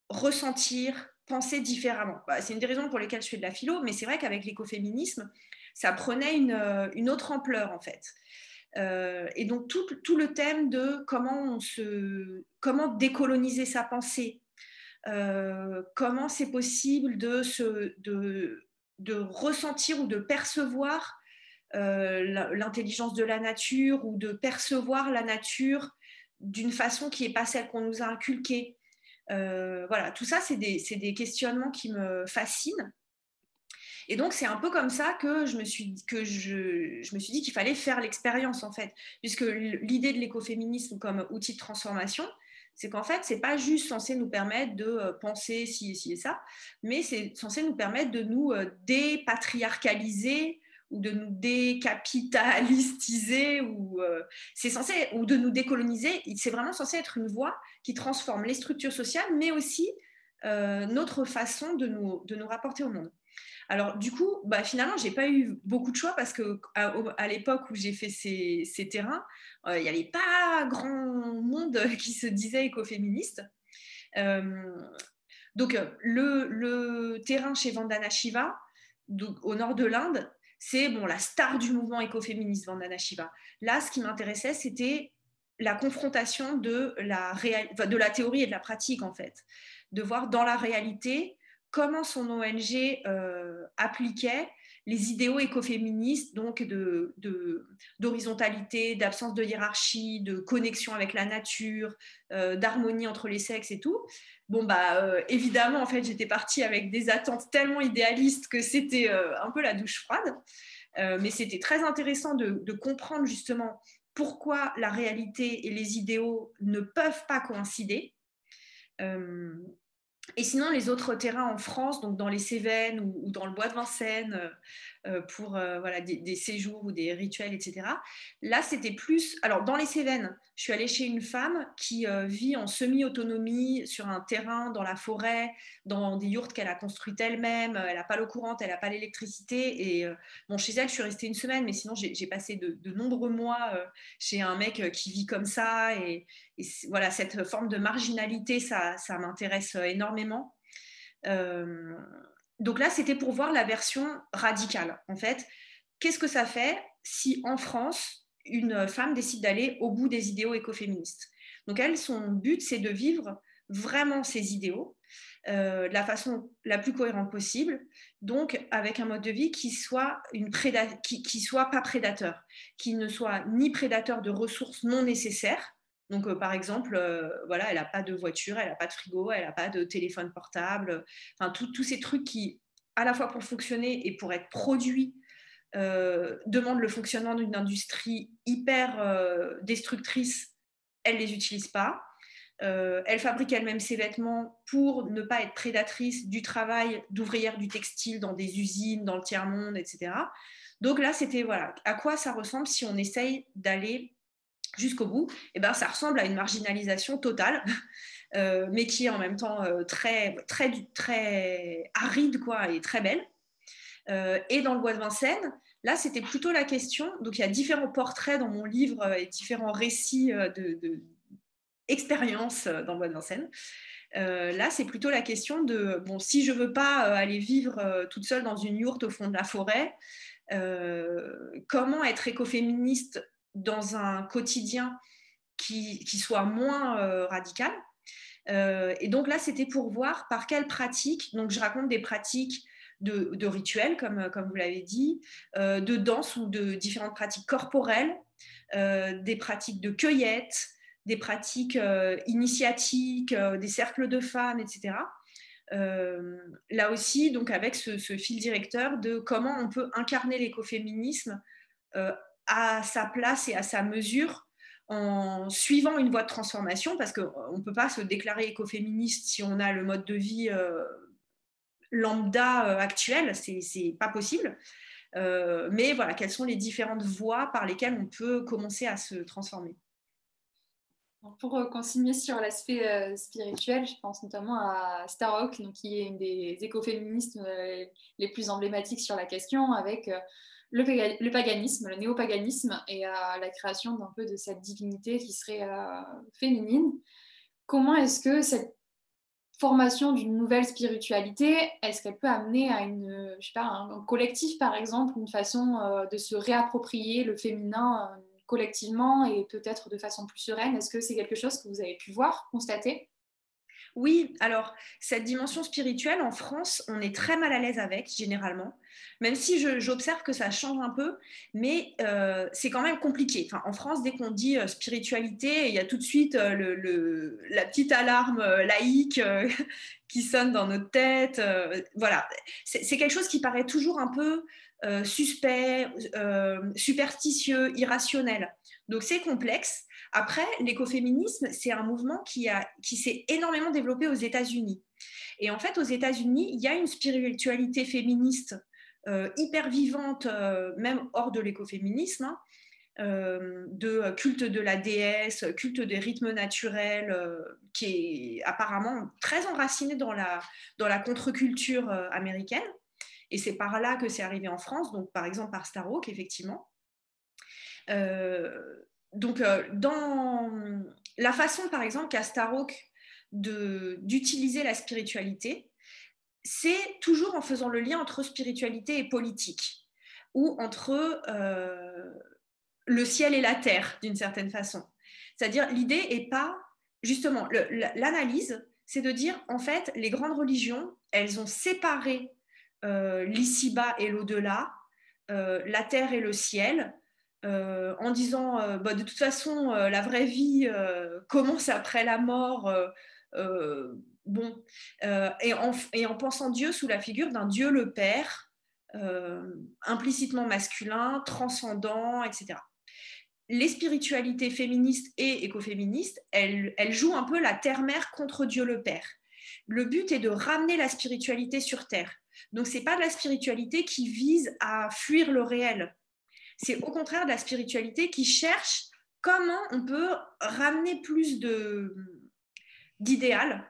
[SPEAKER 2] ressentir, penser différemment. C'est une des raisons pour lesquelles je fais de la philo, mais c'est vrai qu'avec l'écoféminisme, ça prenait une autre ampleur en fait. Et donc tout le thème de comment décoloniser sa pensée, comment c'est possible de ressentir ou de percevoir l'intelligence de la nature ou de percevoir la nature d'une façon qui n'est pas celle qu'on nous a inculquée. Voilà, tout ça, c'est des questionnements qui me fascinent. Et donc, c'est un peu comme ça que je me suis dit qu'il fallait faire l'expérience, en fait, puisque l'idée de l'écoféminisme comme outil de transformation, c'est qu'en fait, c'est pas juste censé nous permettre de penser ci et ça, mais c'est censé nous permettre de nous dépatriarcaliser ou de nous décapitalistiser ou de nous décoloniser. C'est vraiment censé être une voie qui transforme les structures sociales, mais aussi notre façon de nous rapporter au monde. Alors du coup, finalement, j'ai pas eu beaucoup de choix parce que à l'époque où j'ai fait ces terrains, il n'y avait pas grand monde qui se disait écoféministe. Donc le terrain chez Vandana Shiva, donc, au nord de l'Inde, c'est la star du mouvement écoféministe, Vandana Shiva. Là, ce qui m'intéressait, c'était la confrontation de la théorie et de la pratique, en fait. De voir dans la réalité comment son ONG appliquait les idéaux écoféministes, donc d'horizontalité, d'absence de hiérarchie, de connexion avec la nature, d'harmonie entre les sexes et tout. Évidemment, en fait, j'étais partie avec des attentes tellement idéalistes que c'était un peu la douche froide. Mais c'était très intéressant de comprendre justement pourquoi la réalité et les idéaux ne peuvent pas coïncider. Et sinon, les autres terrains en France, donc dans les Cévennes ou dans le bois de Vincennes, pour des séjours ou des rituels, etc. Là, c'était plus... Alors, dans les Cévennes, je suis allée chez une femme qui vit en semi-autonomie sur un terrain dans la forêt, dans des yourtes qu'elle a construites elle-même. Elle n'a pas l'eau courante, elle n'a pas l'électricité. Et chez elle, je suis restée une semaine, mais sinon, j'ai passé de nombreux mois chez un mec qui vit comme ça. Et voilà, cette forme de marginalité, ça m'intéresse énormément. Donc là, c'était pour voir la version radicale. En fait, qu'est-ce que ça fait si en France, une femme décide d'aller au bout des idéaux écoféministes? Donc elle, son but, c'est de vivre vraiment ses idéaux de la façon la plus cohérente possible, donc avec un mode de vie qui soit pas prédateur, qui ne soit ni prédateur de ressources non nécessaires. Donc, par exemple, elle n'a pas de voiture, elle n'a pas de frigo, elle n'a pas de téléphone portable. Enfin, tous ces trucs qui, à la fois pour fonctionner et pour être produits, demandent le fonctionnement d'une industrie hyper destructrice. Elle ne les utilise pas. Elle fabrique elle-même ses vêtements pour ne pas être prédatrice du travail d'ouvrière du textile dans des usines, dans le tiers-monde, etc. Donc là, c'était à quoi ça ressemble si on essaye d'aller jusqu'au bout. Et ça ressemble à une marginalisation totale, mais qui est en même temps très, très, très aride et très belle. Et dans le bois de Vincennes, là, c'était plutôt la question. Donc, il y a différents portraits dans mon livre et différents récits d'expériences dans le bois de Vincennes. Là, c'est plutôt la question de si je ne veux pas aller vivre toute seule dans une yourte au fond de la forêt, comment être écoféministe dans un quotidien qui soit moins radical. Et donc là, c'était pour voir par quelles pratiques. Donc, je raconte des pratiques de rituels, comme vous l'avez dit, de danse ou de différentes pratiques corporelles, des pratiques de cueillette, des pratiques initiatiques, des cercles de femmes, etc. Là aussi, donc avec ce fil directeur de comment on peut incarner l'écoféminisme à sa place et à sa mesure en suivant une voie de transformation, parce qu'on ne peut pas se déclarer écoféministe si on a le mode de vie lambda actuel, c'est pas possible. Mais voilà, quelles sont les différentes voies par lesquelles on peut commencer à se transformer?
[SPEAKER 1] Pour continuer sur l'aspect spirituel, je pense notamment à Starhawk, qui est une des écoféministes les plus emblématiques sur la question, avec le paganisme, le néopaganisme et à la création d'un peu de cette divinité qui serait féminine. Comment est-ce que cette formation d'une nouvelle spiritualité, est-ce qu'elle peut amener à je sais pas, un collectif, par exemple, une façon de se réapproprier le féminin collectivement et peut-être de façon plus sereine? Est-ce que c'est quelque chose que vous avez pu voir, constater?
[SPEAKER 2] Oui, alors cette dimension spirituelle en France, on est très mal à l'aise avec généralement, même si j'observe que ça change un peu, mais c'est quand même compliqué. Enfin, en France, dès qu'on dit spiritualité, il y a tout de suite la petite alarme laïque qui sonne dans notre tête. Voilà, c'est quelque chose qui paraît toujours un peu suspect, superstitieux, irrationnel. Donc c'est complexe. Après, l'écoféminisme, c'est un mouvement qui s'est énormément développé aux États-Unis. Et en fait, aux États-Unis, il y a une spiritualité féministe hyper vivante, même hors de l'écoféminisme, hein, de culte de la déesse, culte des rythmes naturels, qui est apparemment très enraciné dans la contre-culture américaine. Et c'est par là que c'est arrivé en France, donc par exemple par Starhawk, effectivement. Donc, dans la façon, par exemple, qu'a Starhawk d'utiliser la spiritualité, c'est toujours en faisant le lien entre spiritualité et politique, ou entre le ciel et la terre, d'une certaine façon. C'est-à-dire, l'idée n'est pas, justement, l'analyse, c'est de dire, en fait, les grandes religions, elles ont séparé l'ici-bas et l'au-delà, la terre et le ciel, en disant bah, de toute façon la vraie vie commence après la mort, bon, et en pensant Dieu sous la figure d'un Dieu le Père, implicitement masculin, transcendant, etc. Les spiritualités féministes et écoféministes, elles jouent un peu la terre-mère contre Dieu le Père. Le but est de ramener la spiritualité sur Terre. Donc, ce n'est pas de la spiritualité qui vise à fuir le réel. C'est au contraire de la spiritualité qui cherche comment on peut ramener plus d'idéal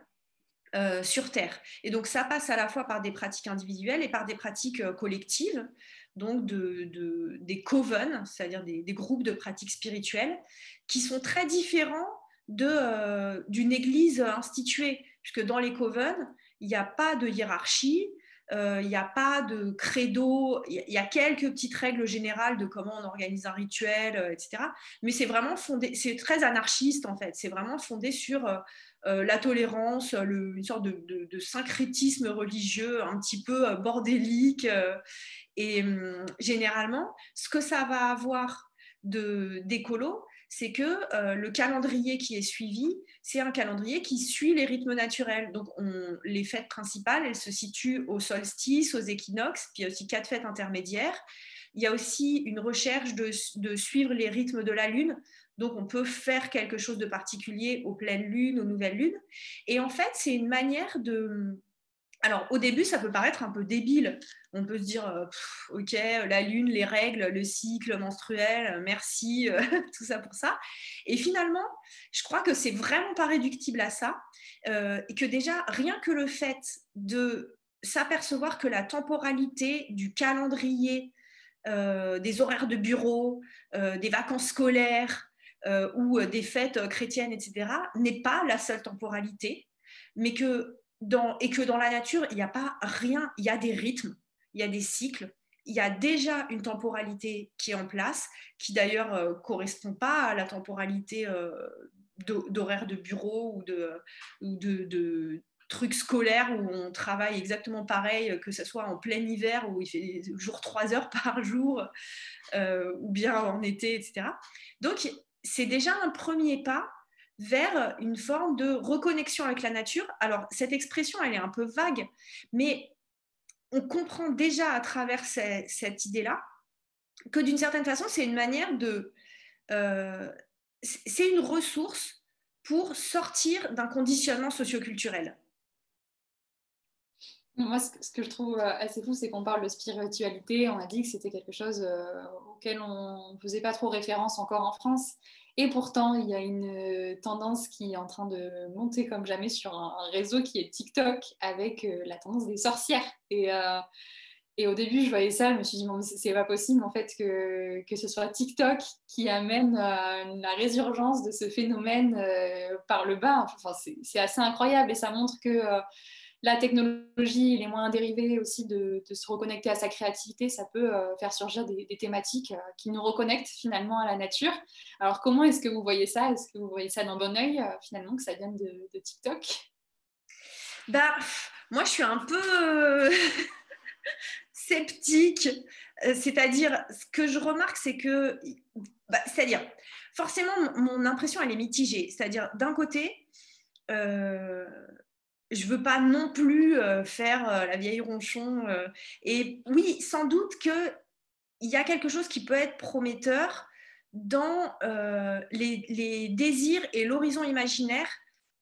[SPEAKER 2] sur Terre. Et donc ça passe à la fois par des pratiques individuelles et par des pratiques collectives, donc des coven, c'est-à-dire des groupes de pratiques spirituelles, qui sont très différents d'une église instituée, puisque dans les coven, il n'y a pas de hiérarchie, il n'y a pas de credo, il y a quelques petites règles générales de comment on organise un rituel, etc. Mais c'est vraiment fondé, c'est très anarchiste en fait, c'est vraiment fondé sur la tolérance, une sorte de syncrétisme religieux un petit peu bordélique. Et généralement, ce que ça va avoir d'écolo, c'est que le calendrier qui est suivi, c'est un calendrier qui suit les rythmes naturels. Donc, les fêtes principales, elles se situent au solstice, aux équinoxes, puis il y a aussi 4 fêtes intermédiaires. Il y a aussi une recherche de suivre les rythmes de la Lune. Donc, on peut faire quelque chose de particulier aux pleines lunes, aux nouvelles lunes. Et en fait, c'est une manière de... Alors, au début, ça peut paraître un peu débile. On peut se dire, ok, la lune, les règles, le cycle menstruel, merci, tout ça pour ça. Et finalement, je crois que c'est vraiment pas réductible à ça. Et que déjà, rien que le fait de s'apercevoir que la temporalité du calendrier, des horaires de bureau, des vacances scolaires ou des fêtes chrétiennes, etc., n'est pas la seule temporalité, mais que et que dans la nature, il n'y a pas rien, il y a des rythmes, il y a des cycles, il y a déjà une temporalité qui est en place, qui d'ailleurs ne correspond pas à la temporalité d'horaire de bureau ou de trucs scolaires où on travaille exactement pareil, que ce soit en plein hiver où il fait jour 3 heures par jour, ou bien en été, etc. Donc, c'est déjà un premier pas vers une forme de reconnexion avec la nature. Alors, cette expression, elle est un peu vague, mais on comprend déjà à travers cette idée-là que d'une certaine façon, c'est une manière de... c'est une ressource pour sortir d'un conditionnement socioculturel.
[SPEAKER 1] Moi, ce que je trouve assez fou, c'est qu'on parle de spiritualité. On a dit que c'était quelque chose auquel on ne faisait pas trop référence encore en France. Et pourtant, il y a une tendance qui est en train de monter comme jamais sur un réseau qui est TikTok avec la tendance des sorcières. Et au début, je voyais ça, je me suis dit, bon, c'est pas possible en fait que ce soit TikTok qui amène la résurgence de ce phénomène par le bas. Enfin, c'est assez incroyable et ça montre que la technologie et les moyens dérivés aussi de se reconnecter à sa créativité, ça peut faire surgir des thématiques qui nous reconnectent finalement à la nature. Alors, comment est-ce que vous voyez ça? Est-ce que vous voyez ça d'un bon œil finalement que ça vienne de TikTok?
[SPEAKER 2] Bah, moi, je suis un peu sceptique. C'est-à-dire, ce que je remarque, c'est que, c'est-à-dire, forcément, mon impression, elle est mitigée. C'est-à-dire, d'un côté, je veux pas non plus faire la vieille ronchon. Et oui, sans doute qu'il y a quelque chose qui peut être prometteur dans les désirs et l'horizon imaginaire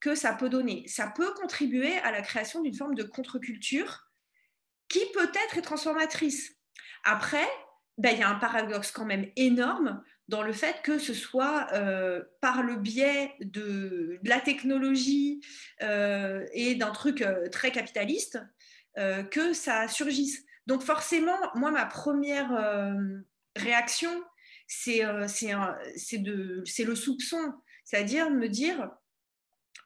[SPEAKER 2] que ça peut donner. Ça peut contribuer à la création d'une forme de contre-culture qui peut-être est transformatrice. Après, il y a un paradoxe quand même énorme dans le fait que ce soit par le biais de la technologie et d'un truc très capitaliste que ça surgisse. Donc forcément, moi, ma première réaction, c'est le soupçon, c'est-à-dire me dire,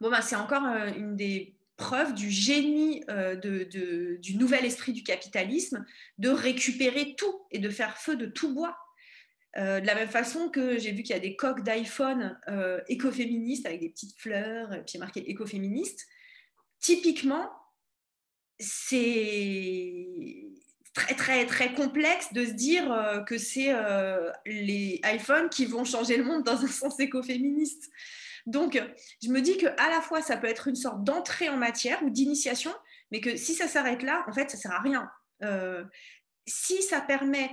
[SPEAKER 2] bon, c'est encore une des preuves du génie du nouvel esprit du capitalisme, de récupérer tout et de faire feu de tout bois. De la même façon que j'ai vu qu'il y a des coques d'iPhone écoféministes avec des petites fleurs, et puis marqué écoféministe. Typiquement, c'est très, très, très complexe de se dire que c'est les iPhones qui vont changer le monde dans un sens écoféministe. Donc, je me dis qu'à la fois, ça peut être une sorte d'entrée en matière ou d'initiation, mais que si ça s'arrête là, en fait, ça ne sert à rien. Si ça permet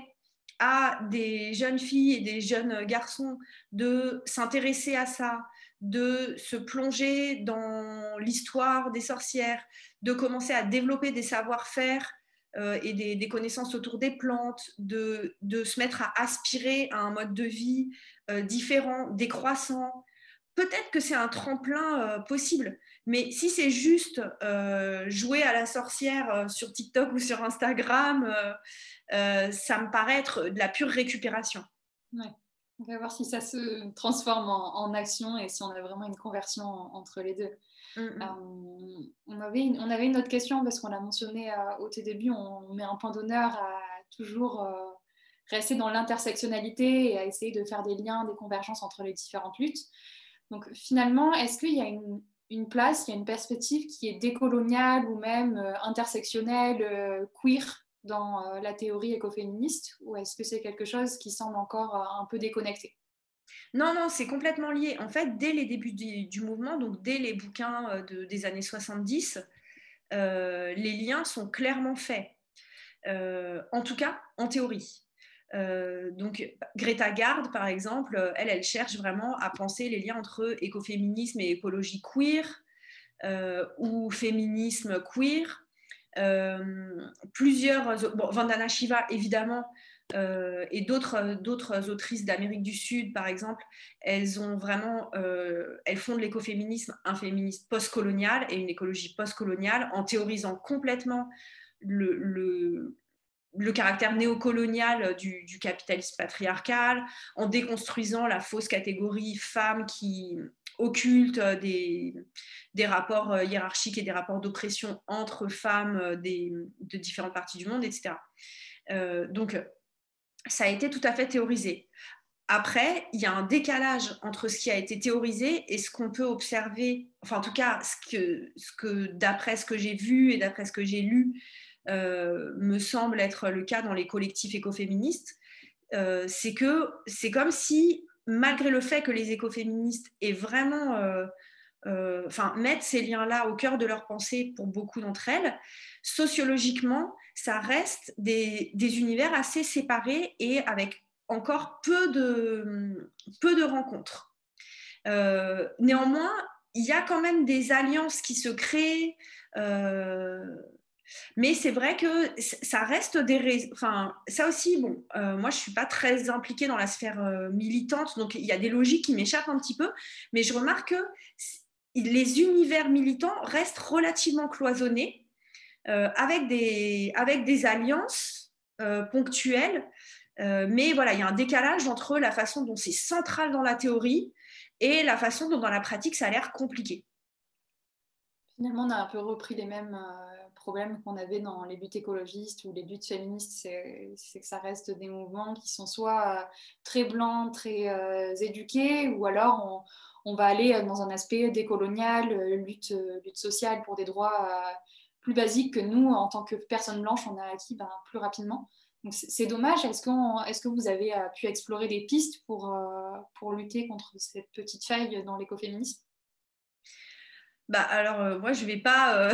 [SPEAKER 2] à des jeunes filles et des jeunes garçons de s'intéresser à ça, de se plonger dans l'histoire des sorcières, de commencer à développer des savoir-faire et des connaissances autour des plantes, de se mettre à aspirer à un mode de vie différent, décroissant. Peut-être que c'est un tremplin possible, mais si c'est juste jouer à la sorcière sur TikTok ou sur Instagram, ça me paraît être de la pure récupération.
[SPEAKER 1] Ouais. On va voir si ça se transforme en action et si on a vraiment une conversion entre les deux. On avait une autre question parce qu'on l'a mentionné au tout début, on met un point d'honneur à toujours rester dans l'intersectionnalité et à essayer de faire des liens, des convergences entre les différentes luttes. Donc finalement, est-ce qu'il y a une place, il y a une perspective qui est décoloniale ou même intersectionnelle, queer dans la théorie écoféministe, ou est-ce que c'est quelque chose qui semble encore un peu déconnecté?
[SPEAKER 2] Non, non, c'est complètement lié. En fait, dès les débuts du mouvement, donc dès les bouquins des années 70, les liens sont clairement faits. En tout cas, en théorie. Donc, Greta Garde, par exemple, elle cherche vraiment à penser les liens entre écoféminisme et écologie queer, ou féminisme queer. Vandana Shiva, évidemment, et d'autres autrices d'Amérique du Sud, par exemple, elles font de l'écoféminisme un féminisme postcolonial et une écologie postcoloniale en théorisant complètement le caractère néocolonial du capitalisme patriarcal, en déconstruisant la fausse catégorie femme qui occulte des rapports hiérarchiques et des rapports d'oppression entre femmes de différentes parties du monde, etc. Donc, ça a été tout à fait théorisé. Après, il y a un décalage entre ce qui a été théorisé et ce qu'on peut observer, enfin en tout cas, ce que d'après ce que j'ai vu et d'après ce que j'ai lu, me semble être le cas dans les collectifs écoféministes, c'est que c'est comme si, malgré le fait que les écoféministes aient vraiment mettent ces liens-là au cœur de leur pensée pour beaucoup d'entre elles, sociologiquement, ça reste des univers assez séparés et avec encore peu de rencontres. Néanmoins, il y a quand même des alliances qui se créent, mais c'est vrai que ça reste ça aussi, bon, moi je ne suis pas très impliquée dans la sphère militante, donc il y a des logiques qui m'échappent un petit peu, mais je remarque que les univers militants restent relativement cloisonnés avec des alliances ponctuelles. Mais voilà, il y a un décalage entre la façon dont c'est central dans la théorie et la façon dont dans la pratique ça a l'air compliqué.
[SPEAKER 1] Finalement, on a un peu repris les mêmes problèmes qu'on avait dans les luttes écologistes ou les luttes féministes. C'est que ça reste des mouvements qui sont soit très blancs, très éduqués, ou alors on va aller dans un aspect décolonial, lutte sociale pour des droits plus basiques que nous, en tant que personnes blanches, on a acquis plus rapidement. Donc c'est dommage. Est-ce que vous avez pu explorer des pistes pour lutter contre cette petite faille dans l'écoféminisme?
[SPEAKER 2] Bah, alors, moi, je ne vais pas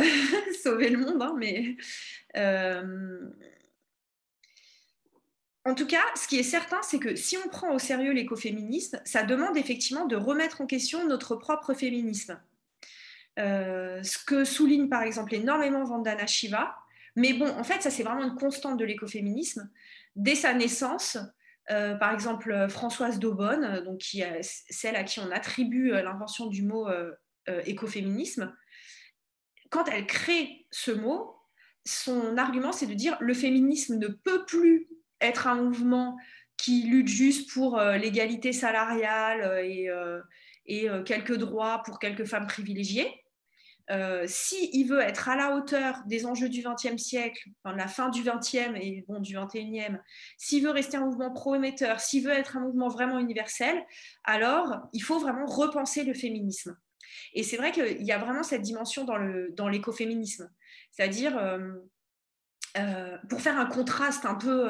[SPEAKER 2] sauver le monde, hein, mais en tout cas, ce qui est certain, c'est que si on prend au sérieux l'écoféminisme, ça demande effectivement de remettre en question notre propre féminisme. Ce que souligne par exemple énormément Vandana Shiva, mais bon, en fait, ça c'est vraiment une constante de l'écoféminisme. Dès sa naissance, par exemple Françoise d'Aubonne, donc celle à qui on attribue l'invention du mot écoféminisme, quand elle crée ce mot, son argument c'est de dire le féminisme ne peut plus être un mouvement qui lutte juste pour l'égalité salariale et quelques droits pour quelques femmes privilégiées. S'il veut être à la hauteur des enjeux du XXe siècle, enfin, de la fin du XXe et bon, du XXIe, s'il veut rester un mouvement prometteur, s'il veut être un mouvement vraiment universel, alors il faut vraiment repenser le féminisme. Et c'est vrai qu'il y a vraiment cette dimension dans l'écoféminisme. C'est-à-dire, pour faire un contraste un peu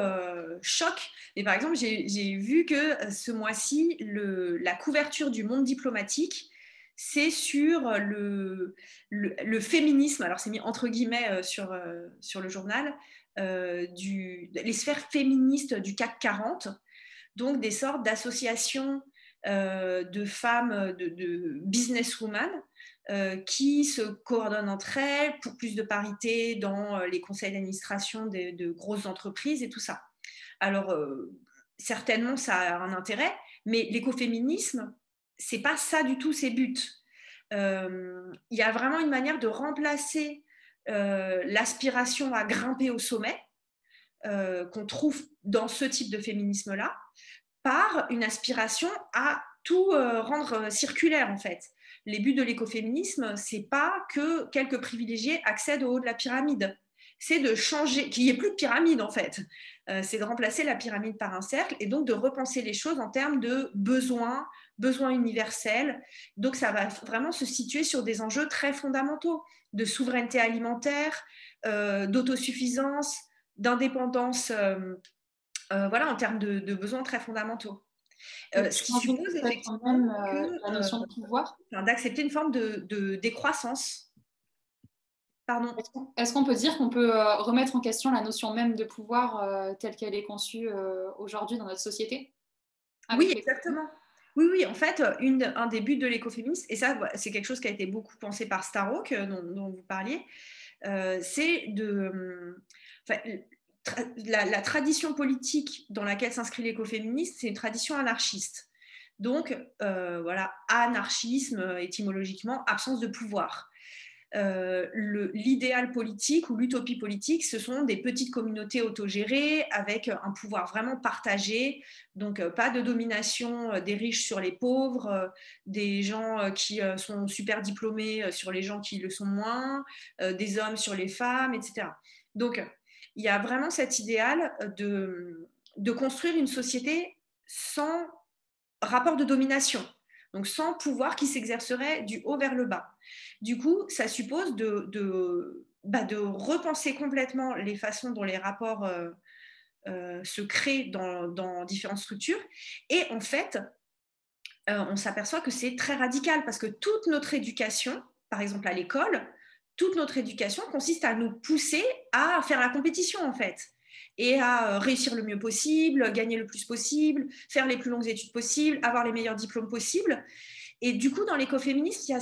[SPEAKER 2] choc, mais par exemple, j'ai vu que ce mois-ci, la couverture du Monde diplomatique, c'est sur le féminisme, alors c'est mis entre guillemets sur le journal, les sphères féministes du CAC 40, donc des sortes d'associations de femmes, de businesswomen, qui se coordonnent entre elles pour plus de parité dans les conseils d'administration de grosses entreprises et tout ça. Alors, certainement, ça a un intérêt, mais l'écoféminisme, c'est pas ça du tout ses buts. Il y a vraiment une manière de remplacer l'aspiration à grimper au sommet qu'on trouve dans ce type de féminisme-là par une aspiration à tout rendre circulaire en fait. Les buts de l'écoféminisme, c'est pas que quelques privilégiés accèdent au haut de la pyramide. C'est de changer, qu'il n'y ait plus de pyramide en fait. C'est de remplacer la pyramide par un cercle et donc de repenser les choses en termes de besoins universels. Donc ça va vraiment se situer sur des enjeux très fondamentaux de souveraineté alimentaire, d'autosuffisance, d'indépendance, voilà, en termes de besoins très fondamentaux. Ce qui
[SPEAKER 1] Changer
[SPEAKER 2] suppose
[SPEAKER 1] peut-être
[SPEAKER 2] effectivement
[SPEAKER 1] même la notion de pouvoir.
[SPEAKER 2] d'accepter une forme de décroissance. Pardon.
[SPEAKER 1] Est-ce qu'on peut dire qu'on peut remettre en question la notion même de pouvoir telle qu'elle est conçue aujourd'hui dans notre société
[SPEAKER 2] Oui,
[SPEAKER 1] avec les...
[SPEAKER 2] exactement. Oui, oui, en fait, un des buts de l'écoféminisme, et ça, c'est quelque chose qui a été beaucoup pensé par Starhawk, dont vous parliez, c'est enfin, la tradition politique dans laquelle s'inscrit l'écoféminisme, c'est une tradition anarchiste. Donc, voilà, anarchisme, étymologiquement, absence de pouvoir. L'idéal politique ou l'utopie politique, ce sont des petites communautés autogérées avec un pouvoir vraiment partagé, donc pas de domination des riches sur les pauvres, des gens qui sont super diplômés sur les gens qui le sont moins, des hommes sur les femmes, etc. Donc, il y a vraiment cet idéal de construire une société sans rapport de domination, donc sans pouvoir qui s'exercerait du haut vers le bas. Du coup, ça suppose de repenser complètement les façons dont les rapports se créent dans différentes structures. Et en fait, on s'aperçoit que c'est très radical parce que toute notre éducation, par exemple à l'école, toute notre éducation consiste à nous pousser à faire la compétition en fait et à réussir le mieux possible, gagner le plus possible, faire les plus longues études possibles, avoir les meilleurs diplômes possibles. Et du coup, dans l'écoféminisme, il y a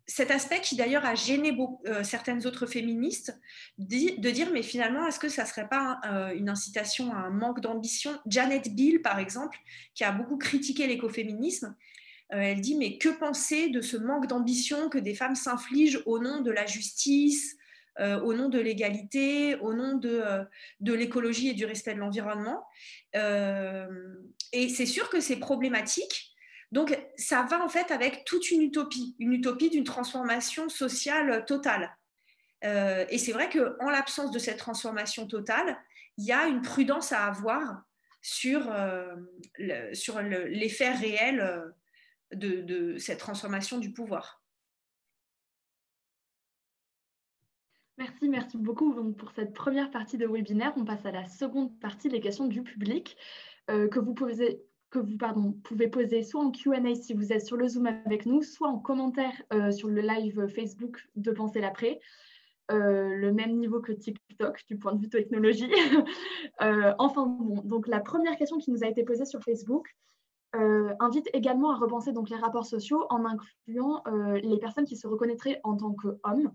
[SPEAKER 2] cet aspect qui d'ailleurs a gêné certaines autres féministes, de dire mais finalement, est-ce que ça ne serait pas une incitation à un manque d'ambition? Janet Bill, par exemple, qui a beaucoup critiqué l'écoféminisme, elle dit mais que penser de ce manque d'ambition que des femmes s'infligent au nom de la justice, au nom de l'égalité, au nom de l'écologie et du respect de l'environnement. Et c'est sûr que c'est problématique. Donc, ça va en fait avec toute une utopie d'une transformation sociale totale. Et c'est vrai qu'en l'absence de cette transformation totale, il y a une prudence à avoir sur l'effet réel de cette transformation du pouvoir.
[SPEAKER 3] Merci beaucoup donc, pour cette première partie de webinaire. On passe à la seconde partie, les questions du public que vous pouvez poser soit en Q&A si vous êtes sur le Zoom avec nous, soit en commentaire sur le live Facebook de Penser l'après. Le même niveau que TikTok du point de vue technologie. Enfin bon, donc la première question qui nous a été posée sur Facebook invite également à repenser donc les rapports sociaux en incluant les personnes qui se reconnaîtraient en tant qu'hommes.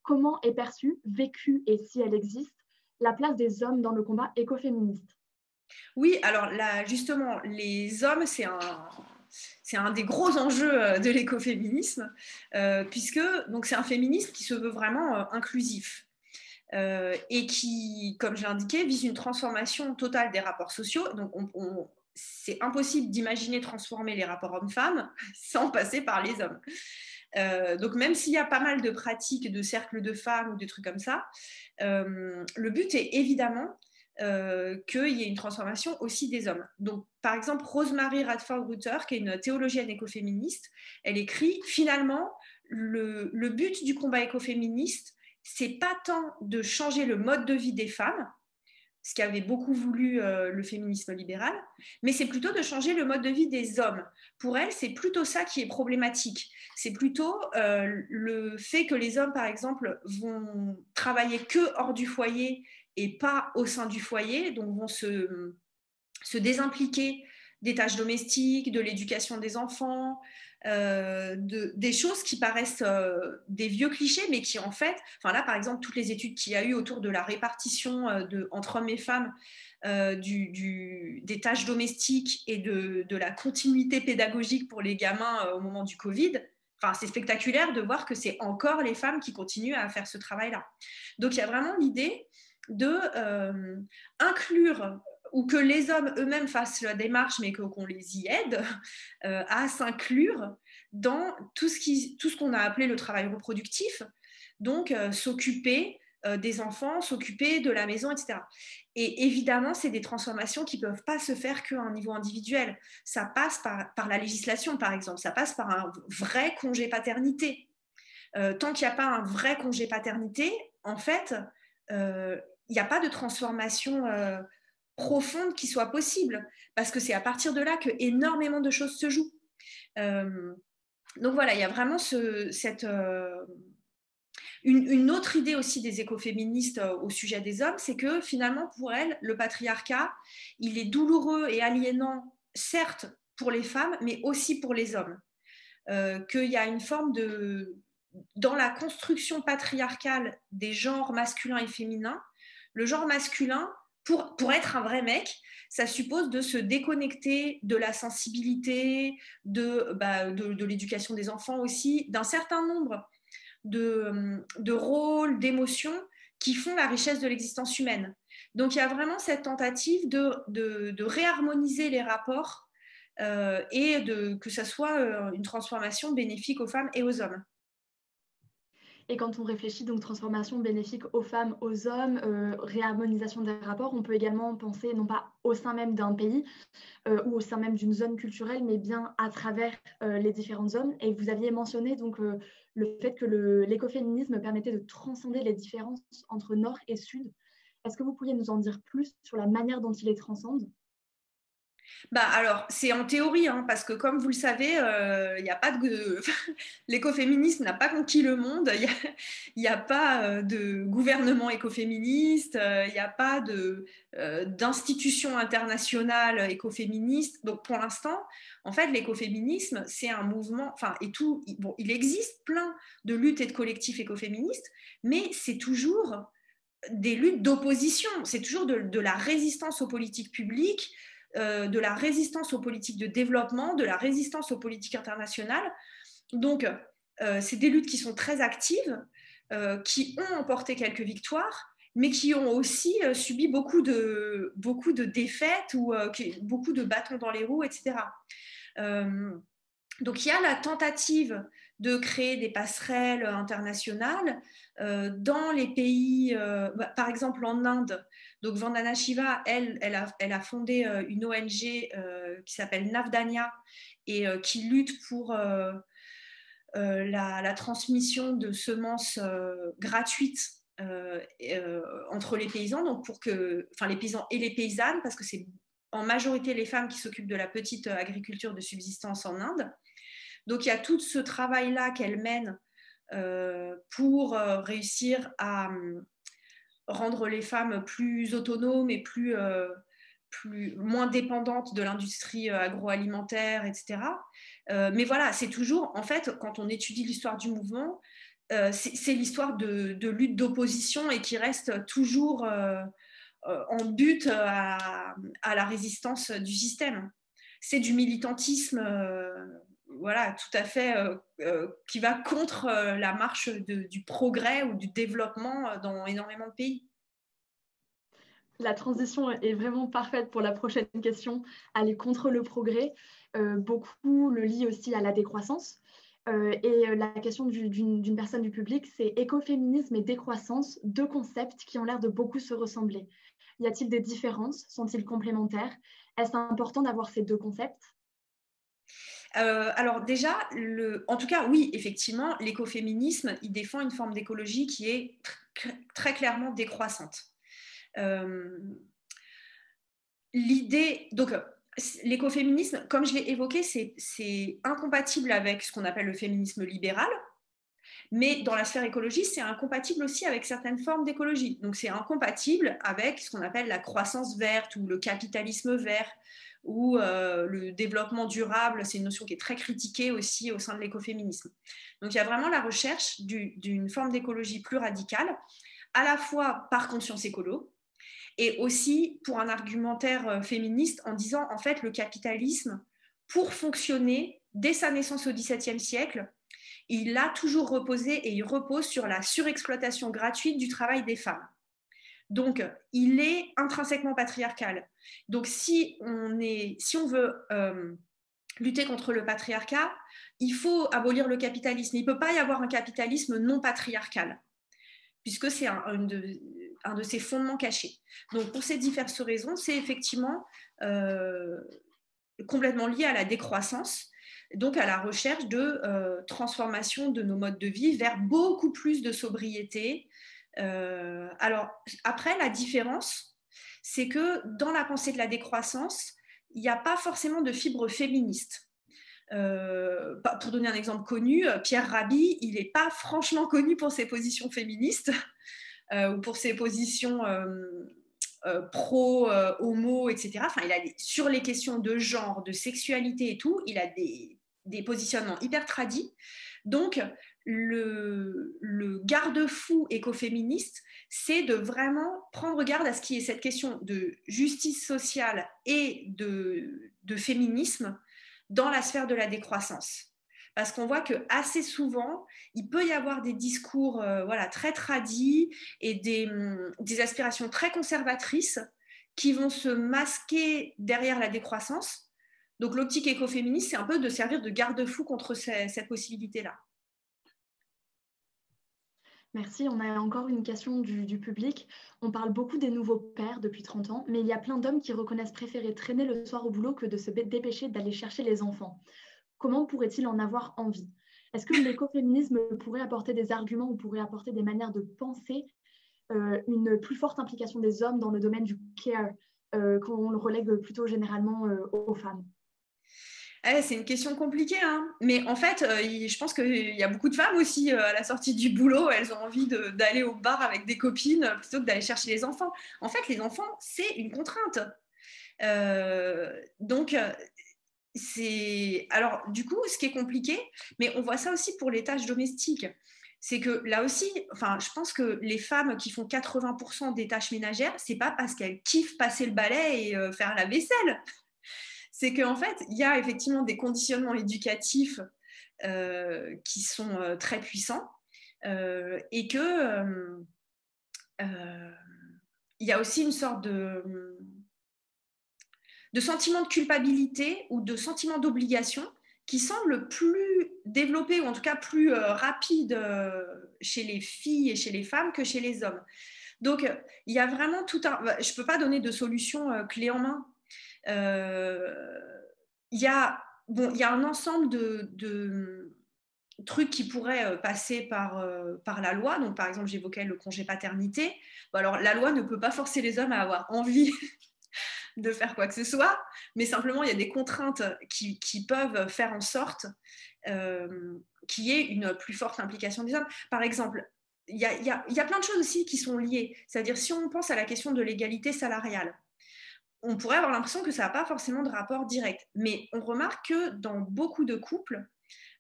[SPEAKER 3] Comment est perçue, vécue et si elle existe, la place des hommes dans le combat écoféministe?
[SPEAKER 2] Oui, alors là, justement, les hommes, c'est un des gros enjeux de l'écoféminisme, puisque donc, c'est un féminisme qui se veut vraiment inclusif et qui, comme je l'ai indiqué, vise une transformation totale des rapports sociaux. Donc, c'est impossible d'imaginer transformer les rapports hommes-femmes sans passer par les hommes. Donc même s'il y a pas mal de pratiques de cercles de femmes ou des trucs comme ça, le but est évidemment qu'il y ait une transformation aussi des hommes. Donc, par exemple, Rosemary Radford-Rutter, qui est une théologienne écoféministe, elle écrit finalement le but du combat écoféministe, c'est pas tant de changer le mode de vie des femmes, ce qu'avait beaucoup voulu le féminisme libéral, mais c'est plutôt de changer le mode de vie des hommes. Pour elle, c'est plutôt ça qui est problématique. C'est plutôt le fait que les hommes, par exemple, vont travailler que hors du foyer et pas au sein du foyer, donc vont se désimpliquer des tâches domestiques, de l'éducation des enfants, des choses qui paraissent des vieux clichés, mais qui en fait, enfin là par exemple, toutes les études qu'il y a eu autour de la répartition entre hommes et femmes des tâches domestiques et de la continuité pédagogique pour les gamins au moment du Covid, enfin, c'est spectaculaire de voir que c'est encore les femmes qui continuent à faire ce travail-là. Donc il y a vraiment l'idée de inclure ou que les hommes eux-mêmes fassent la démarche, mais qu'on les y aide à s'inclure dans tout ce qu'on a appelé le travail reproductif, donc s'occuper des enfants, s'occuper de la maison, etc. Et évidemment, c'est des transformations qui ne peuvent pas se faire qu'à un niveau individuel. Ça passe par la législation, par exemple. Ça passe par un vrai congé paternité. Tant qu'il n'y a pas un vrai congé paternité, en fait, il n'y a pas de transformation profonde qui soit possible, parce que c'est à partir de là que énormément de choses se jouent. Donc voilà, il y a vraiment une autre idée aussi des écoféministes au sujet des hommes, c'est que finalement pour elles, le patriarcat, il est douloureux et aliénant, certes pour les femmes, mais aussi pour les hommes. Qu'il y a une forme dans la construction patriarcale des genres masculins et féminins, le genre masculin, pour être un vrai mec, ça suppose de se déconnecter de la sensibilité, de l'éducation des enfants aussi, d'un certain nombre de rôles, d'émotions qui font la richesse de l'existence humaine. Donc il y a vraiment cette tentative de réharmoniser les rapports et que ça soit une transformation bénéfique aux femmes et aux hommes.
[SPEAKER 3] Et quand on réfléchit donc transformation bénéfique aux femmes, aux hommes, réharmonisation des rapports, on peut également penser non pas au sein même d'un pays ou au sein même d'une zone culturelle, mais bien à travers les différentes zones. Et vous aviez mentionné donc le fait que l'écoféminisme permettait de transcender les différences entre nord et sud. Est-ce que vous pourriez nous en dire plus sur la manière dont il les transcende?
[SPEAKER 2] Alors, c'est en théorie, hein, parce que comme vous le savez, y a pas l'écoféminisme n'a pas conquis le monde, il n'y a pas de gouvernement écoféministe, il n'y a pas d'institution internationale écoféministe. Donc, pour l'instant, en fait, l'écoféminisme, c'est un mouvement, il existe plein de luttes et de collectifs écoféministes, mais c'est toujours des luttes d'opposition, c'est toujours de la résistance aux politiques publiques, de la résistance aux politiques de développement, de la résistance aux politiques internationales. Donc, c'est des luttes qui sont très actives, qui ont emporté quelques victoires, mais qui ont aussi subi beaucoup de défaites ou beaucoup de bâtons dans les roues, etc. Donc, il y a la tentative de créer des passerelles internationales dans les pays, par exemple en Inde. Donc, Vandana Shiva, elle a fondé une ONG qui s'appelle Navdanya et qui lutte pour la transmission de semences gratuites entre les paysans, donc les paysans et les paysannes, parce que c'est en majorité les femmes qui s'occupent de la petite agriculture de subsistance en Inde. Donc il y a tout ce travail-là qu'elle mène pour réussir à rendre les femmes plus autonomes et moins dépendantes de l'industrie agroalimentaire, etc. Mais voilà, c'est toujours, en fait, quand on étudie l'histoire du mouvement, c'est l'histoire de lutte d'opposition et qui reste toujours en but à la résistance du système. C'est du militantisme voilà, tout à fait qui va contre la marche du progrès ou du développement dans énormément de pays.
[SPEAKER 3] La transition est vraiment parfaite pour la prochaine question, aller contre le progrès. Beaucoup le lient aussi à la décroissance. Et la question d'une personne du public, c'est écoféminisme et décroissance, deux concepts qui ont l'air de beaucoup se ressembler. Y a-t-il des différences? Sont-ils complémentaires? Est-ce important d'avoir ces deux concepts?
[SPEAKER 2] Alors déjà, en tout cas, oui, effectivement, l'écoféminisme, il défend une forme d'écologie qui est très clairement décroissante. L'idée, donc l'écoféminisme, comme je l'ai évoqué, c'est incompatible avec ce qu'on appelle le féminisme libéral, mais dans la sphère écologiste, c'est incompatible aussi avec certaines formes d'écologie. Donc c'est incompatible avec ce qu'on appelle la croissance verte ou le capitalisme vert, ou le développement durable, c'est une notion qui est très critiquée aussi au sein de l'écoféminisme. Donc il y a vraiment la recherche d'une forme d'écologie plus radicale, à la fois par conscience écolo, et aussi pour un argumentaire féministe en disant, en fait, le capitalisme, pour fonctionner dès sa naissance au XVIIe siècle, il a toujours reposé et il repose sur la surexploitation gratuite du travail des femmes. Donc, il est intrinsèquement patriarcal. Donc, si on veut lutter contre le patriarcat, il faut abolir le capitalisme. Il ne peut pas y avoir un capitalisme non patriarcal, puisque c'est un de ses fondements cachés. Donc, pour ces diverses raisons, c'est effectivement complètement lié à la décroissance, donc à la recherche de transformation de nos modes de vie vers beaucoup plus de sobriété. Alors, après, la différence, c'est que dans la pensée de la décroissance, il n'y a pas forcément de fibre féministe. Pour donner un exemple connu, Pierre Rabhi, il n'est pas franchement connu pour ses positions féministes ou pour ses positions pro-homo, etc. Enfin, sur les questions de genre, de sexualité et tout, il a des positionnements hyper tradis. Donc, le garde-fou écoféministe, c'est de vraiment prendre garde à ce qui est cette question de justice sociale et de féminisme dans la sphère de la décroissance. Parce qu'on voit qu'assez souvent, il peut y avoir des discours très tradis et des aspirations très conservatrices qui vont se masquer derrière la décroissance. Donc l'optique écoféministe, c'est un peu de servir de garde-fou contre cette possibilité-là.
[SPEAKER 3] Merci. On a encore une question du public. On parle beaucoup des nouveaux pères depuis 30 ans, mais il y a plein d'hommes qui reconnaissent préférer traîner le soir au boulot que de se dépêcher d'aller chercher les enfants. Comment pourrait-il en avoir envie? Est-ce que l'écoféminisme pourrait apporter des arguments ou pourrait apporter des manières de penser une plus forte implication des hommes dans le domaine du care, qu'on le relègue plutôt généralement aux femmes?
[SPEAKER 2] C'est une question compliquée, hein. Mais en fait, je pense qu'il y a beaucoup de femmes aussi à la sortie du boulot, elles ont envie d'aller au bar avec des copines plutôt que d'aller chercher les enfants. En fait, les enfants, c'est une contrainte. Donc, alors, du coup, ce qui est compliqué, mais on voit ça aussi pour les tâches domestiques, c'est que là aussi, enfin, je pense que les femmes qui font 80% des tâches ménagères, c'est pas parce qu'elles kiffent passer le balai et faire la vaisselle. C'est qu'en fait, il y a effectivement des conditionnements éducatifs qui sont très puissants, Et que il y a aussi une sorte de sentiment de culpabilité ou de sentiment d'obligation qui semble plus développé, ou en tout cas plus rapide chez les filles et chez les femmes que chez les hommes. Donc, il y a vraiment tout un... Je ne peux pas donner de solution clé en main. Il y a un ensemble de trucs qui pourraient passer par la loi. Donc, par exemple, j'évoquais le congé paternité. Bon, alors, la loi ne peut pas forcer les hommes à avoir envie de faire quoi que ce soit, mais simplement, il y a des contraintes qui peuvent faire en sorte qu'il y ait une plus forte implication des hommes. Par exemple, il y a plein de choses aussi qui sont liées. C'est-à-dire, si on pense à la question de l'égalité salariale, on pourrait avoir l'impression que ça n'a pas forcément de rapport direct. Mais on remarque que dans beaucoup de couples,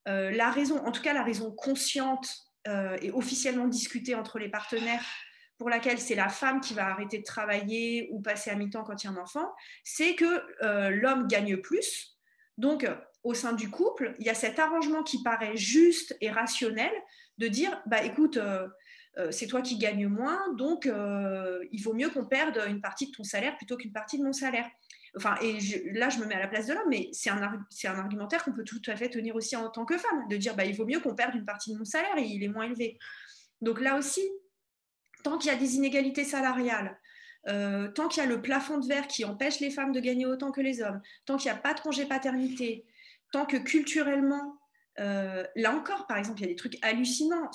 [SPEAKER 2] la raison, en tout cas la raison consciente et officiellement discutée entre les partenaires, pour laquelle c'est la femme qui va arrêter de travailler ou passer à mi-temps quand il y a un enfant, c'est que l'homme gagne plus. Donc, au sein du couple, il y a cet arrangement qui paraît juste et rationnel de dire, bah écoute, c'est toi qui gagnes moins, donc il vaut mieux qu'on perde une partie de ton salaire plutôt qu'une partie de mon salaire. Enfin, là, je me mets à la place de l'homme, mais c'est un argumentaire qu'on peut tout à fait tenir aussi en tant que femme, de dire, bah, il vaut mieux qu'on perde une partie de mon salaire et il est moins élevé. Donc là aussi, tant qu'il y a des inégalités salariales, tant qu'il y a le plafond de verre qui empêche les femmes de gagner autant que les hommes, tant qu'il n'y a pas de congé paternité, tant que culturellement, là encore, par exemple, il y a des trucs hallucinants.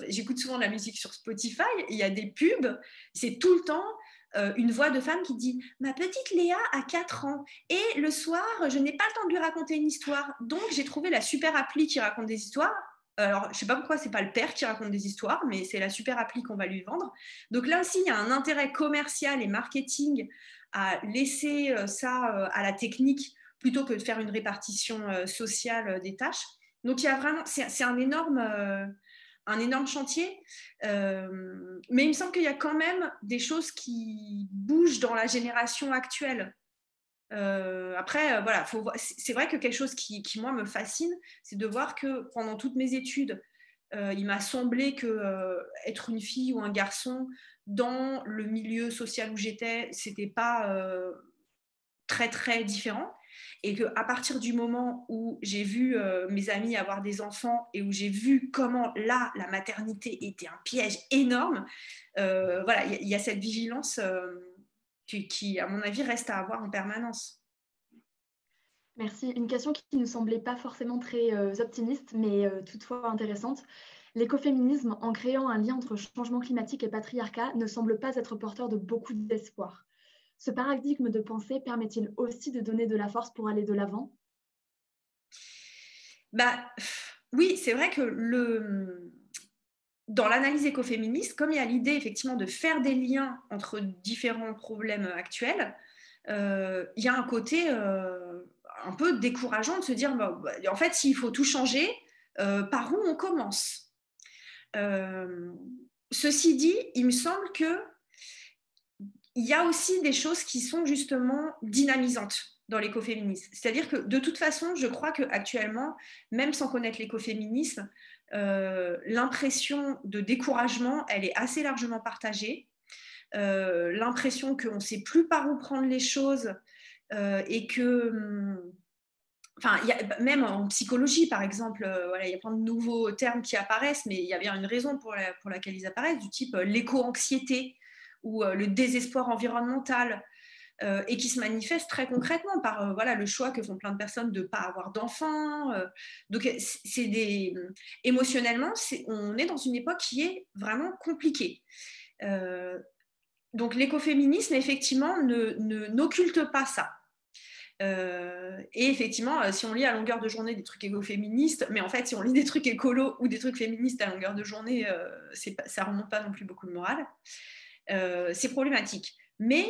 [SPEAKER 2] J'écoute souvent de la musique sur Spotify, il y a des pubs, c'est tout le temps une voix de femme qui dit « Ma petite Léa a 4 ans et le soir, je n'ai pas le temps de lui raconter une histoire. Donc, j'ai trouvé la super appli qui raconte des histoires. » Alors, je ne sais pas pourquoi c'est pas le père qui raconte des histoires, mais c'est la super appli qu'on va lui vendre. Donc là aussi, il y a un intérêt commercial et marketing à laisser ça à la technique plutôt que de faire une répartition sociale des tâches. Donc il y a vraiment, c'est un énorme chantier, mais il me semble qu'il y a quand même des choses qui bougent dans la génération actuelle. Après, voilà, c'est vrai que quelque chose qui, moi, me fascine, c'est de voir que pendant toutes mes études, il m'a semblé que être une fille ou un garçon dans le milieu social où j'étais, c'était pas très, très différent. Et qu'à partir du moment où j'ai vu mes amis avoir des enfants et où j'ai vu comment là, la maternité était un piège énorme, voilà, il y a cette vigilance qui, à mon avis, reste à avoir en permanence.
[SPEAKER 3] Merci. Une question qui ne nous semblait pas forcément très optimiste, mais toutefois intéressante. L'écoféminisme, en créant un lien entre changement climatique et patriarcat, ne semble pas être porteur de beaucoup d'espoir. Ce paradigme de pensée permet-il aussi de donner de la force pour aller de l'avant ?
[SPEAKER 2] Bah, oui, c'est vrai que dans l'analyse écoféministe, comme il y a l'idée effectivement de faire des liens entre différents problèmes actuels, il y a un côté un peu décourageant de se dire, bah, en fait, s'il faut tout changer, par où on commence ? Ceci dit, il me semble que il y a aussi des choses qui sont justement dynamisantes dans l'écoféminisme. C'est-à-dire que de toute façon, je crois qu'actuellement, même sans connaître l'écoféminisme, l'impression de découragement, elle est assez largement partagée. L'impression qu'on ne sait plus par où prendre les choses et que... Enfin, même en psychologie, par exemple, voilà, il y a plein de nouveaux termes qui apparaissent, mais il y a bien une raison pour laquelle ils apparaissent, du type l'éco-anxiété ou le désespoir environnemental, et qui se manifeste très concrètement par voilà, le choix que font plein de personnes de ne pas avoir d'enfants. Donc, émotionnellement, on est dans une époque qui est vraiment compliquée. Donc, l'écoféminisme, effectivement, n'occulte pas ça. Et effectivement, si on lit à longueur de journée des trucs écoféministes, mais en fait, si on lit des trucs écolos ou des trucs féministes à longueur de journée, ça remonte pas non plus beaucoup le moral. C'est problématique. Mais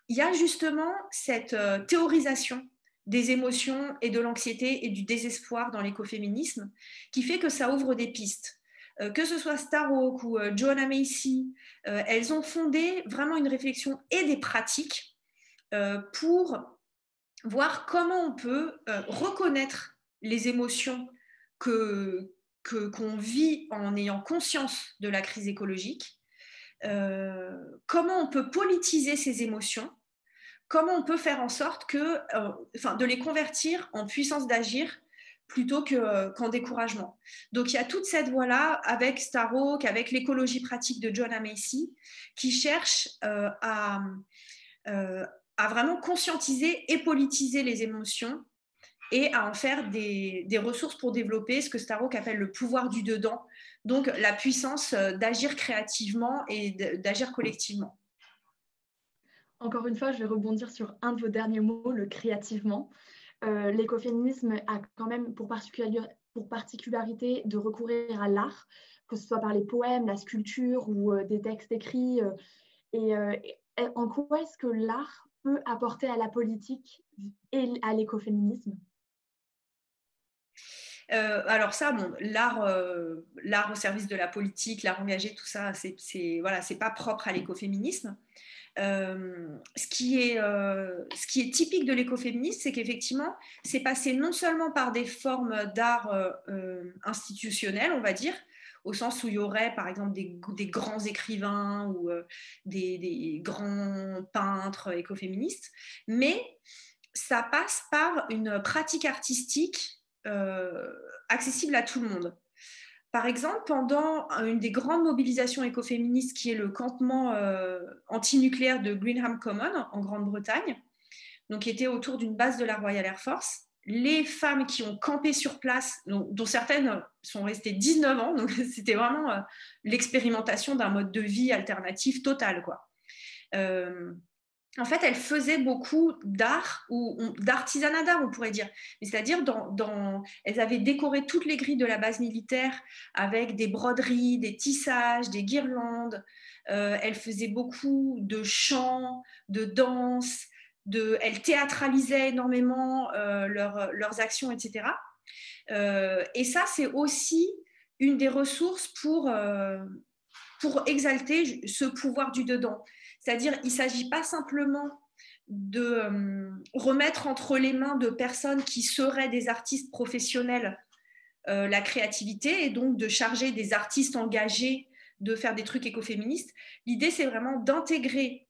[SPEAKER 2] il y a justement cette théorisation des émotions et de l'anxiété et du désespoir dans l'écoféminisme qui fait que ça ouvre des pistes. Que ce soit Starhawk ou Joanna Macy, elles ont fondé vraiment une réflexion et des pratiques pour voir comment on peut reconnaître les émotions qu'on vit en ayant conscience de la crise écologique, comment on peut politiser ces émotions, comment on peut faire en sorte de les convertir en puissance d'agir plutôt qu'en découragement. Donc il y a toute cette voie-là avec Starhawk, avec l'écologie pratique de John Macy, qui cherche à vraiment conscientiser et politiser les émotions et à en faire des ressources pour développer ce que Starhawk appelle le pouvoir du dedans, donc la puissance d'agir créativement et d'agir collectivement.
[SPEAKER 3] Encore une fois, je vais rebondir sur un de vos derniers mots, le créativement. L'écoféminisme a quand même pour particularité de recourir à l'art, que ce soit par les poèmes, la sculpture ou des textes écrits. En quoi est-ce que l'art peut apporter à la politique et à l'écoféminisme ?
[SPEAKER 2] Alors ça, bon, l'art au service de la politique, l'art engagé, tout ça, c'est pas propre à l'écoféminisme. Ce qui est typique de l'écoféminisme, c'est qu'effectivement, c'est passé non seulement par des formes d'art institutionnelles, on va dire, au sens où il y aurait par exemple des grands écrivains ou des grands peintres écoféministes, mais ça passe par une pratique artistique accessible à tout le monde. Par exemple, pendant une des grandes mobilisations écoféministes qui est le campement antinucléaire de Greenham Common en Grande-Bretagne, donc qui était autour d'une base de la Royal Air Force, les femmes qui ont campé sur place, dont certaines sont restées 19 ans, donc c'était vraiment l'expérimentation d'un mode de vie alternatif total, quoi. En fait, elles faisaient beaucoup d'art, ou d'artisanat d'art, on pourrait dire. C'est-à-dire, elles avaient décoré toutes les grilles de la base militaire avec des broderies, des tissages, des guirlandes. Elles faisaient beaucoup de chants, de danse, elles théâtralisaient énormément leurs actions, etc. Et ça, c'est aussi une des ressources pour exalter ce pouvoir du dedans. C'est-à-dire, il ne s'agit pas simplement de remettre entre les mains de personnes qui seraient des artistes professionnels la créativité et donc de charger des artistes engagés de faire des trucs écoféministes. L'idée, c'est vraiment d'intégrer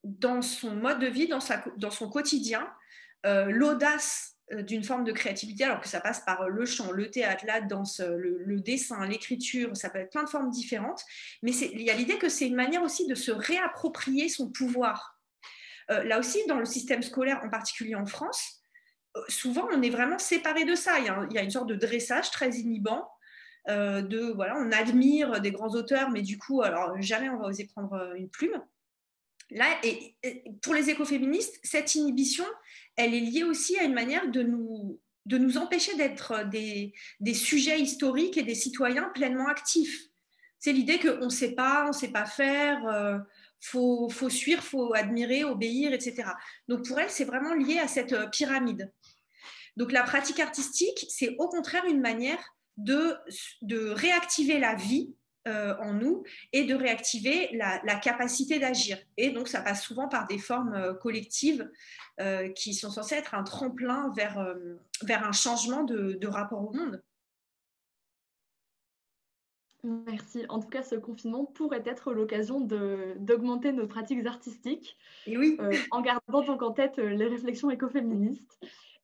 [SPEAKER 2] dans son mode de vie, dans son quotidien, l'audace d'une forme de créativité, alors que ça passe par le chant, le théâtre, la danse, le dessin, l'écriture, ça peut être plein de formes différentes, mais il y a l'idée que c'est une manière aussi de se réapproprier son pouvoir. Là aussi, dans le système scolaire, en particulier en France, souvent on est vraiment séparé de ça. Il y a une sorte de dressage très inhibant, on admire des grands auteurs, mais du coup, alors jamais on va oser prendre une plume. Là, et pour les écoféministes, cette inhibition, elle est liée aussi à une manière de nous empêcher d'être des sujets historiques et des citoyens pleinement actifs. C'est l'idée qu'on ne sait pas faire, faut suivre, faut admirer, obéir, etc. Donc pour elle, c'est vraiment lié à cette pyramide. Donc la pratique artistique, c'est au contraire une manière de réactiver la vie en nous et de réactiver la capacité d'agir. Et donc, ça passe souvent par des formes collectives qui sont censées être un tremplin vers un changement de rapport au monde.
[SPEAKER 3] Merci. En tout cas, ce confinement pourrait être l'occasion d'augmenter nos pratiques artistiques.
[SPEAKER 2] Et oui.
[SPEAKER 3] En gardant donc en tête les réflexions écoféministes.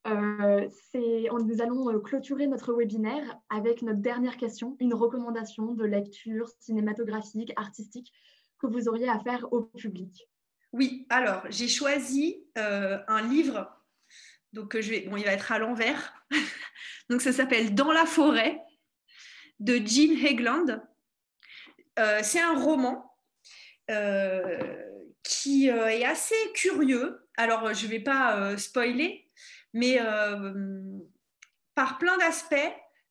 [SPEAKER 3] Nous allons clôturer notre webinaire avec notre dernière question, une recommandation de lecture cinématographique, artistique que vous auriez à faire au public.
[SPEAKER 2] Oui, alors j'ai choisi un livre, donc il va être à l'envers. Donc ça s'appelle Dans la forêt de Jean Hageland. C'est un roman qui est assez curieux. Alors je ne vais pas spoiler, mais par plein d'aspects,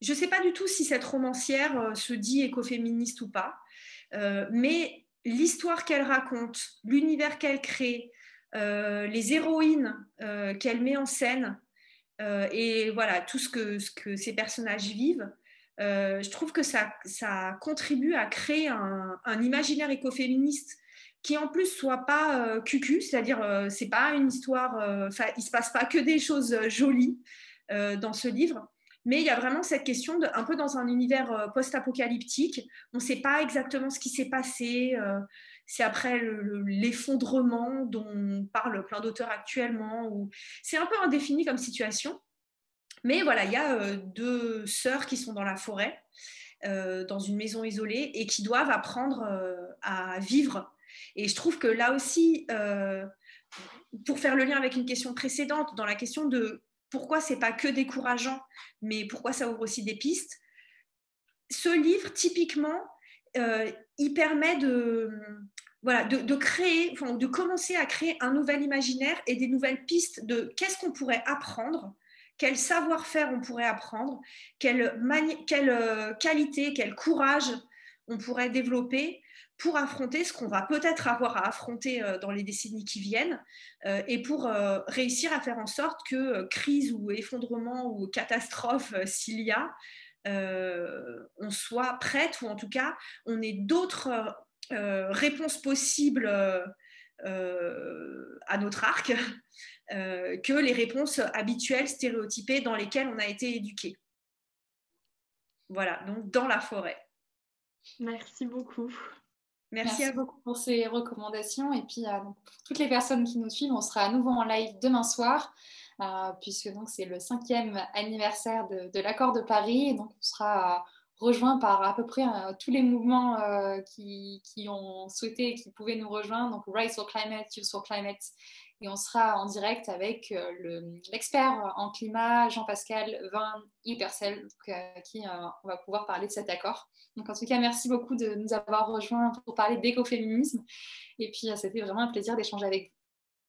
[SPEAKER 2] je ne sais pas du tout si cette romancière se dit écoféministe ou pas, mais l'histoire qu'elle raconte, l'univers qu'elle crée, les héroïnes qu'elle met en scène, et voilà, tout ce que ces personnages vivent, je trouve que ça contribue à créer un imaginaire écoféministe qui en plus soit pas cucu, c'est-à-dire c'est pas une histoire, il se passe pas que des choses jolies dans ce livre. Mais il y a vraiment cette question un peu dans un univers post-apocalyptique. On ne sait pas exactement ce qui s'est passé. C'est après l'effondrement dont parlent plein d'auteurs actuellement. C'est un peu indéfini comme situation. Mais voilà, il y a deux sœurs qui sont dans la forêt, dans une maison isolée, et qui doivent apprendre à vivre. Et je trouve que là aussi, pour faire le lien avec une question précédente, dans la question de pourquoi c'est pas que décourageant, mais pourquoi ça ouvre aussi des pistes, ce livre, typiquement, il permet de créer, de commencer à créer un nouvel imaginaire et des nouvelles pistes de qu'est-ce qu'on pourrait apprendre, quel savoir-faire on pourrait apprendre, quelle qualité, quel courage on pourrait développer pour affronter ce qu'on va peut-être avoir à affronter dans les décennies qui viennent, et pour réussir à faire en sorte que crise ou effondrement ou catastrophe s'il y a, on soit prête, ou en tout cas on ait d'autres réponses possibles à notre arc que les réponses habituelles, stéréotypées dans lesquelles on a été éduqué. Voilà, donc dans la forêt.
[SPEAKER 3] Merci beaucoup.
[SPEAKER 1] Merci beaucoup pour ces recommandations. Et puis, pour toutes les personnes qui nous suivent, on sera à nouveau en live demain soir, puisque donc c'est le 5e anniversaire de l'Accord de Paris. Et donc, on sera rejoint par à peu près tous les mouvements qui ont souhaité et qui pouvaient nous rejoindre. Donc, Rise for Climate, Youth for Climate. Et on sera en direct avec l'expert en climat, Jean-Pascal Van Ypersel, qui on va pouvoir parler de cet accord. Donc, en tout cas, merci beaucoup de nous avoir rejoints pour parler d'écoféminisme. Et puis, c'était vraiment un plaisir d'échanger avec vous.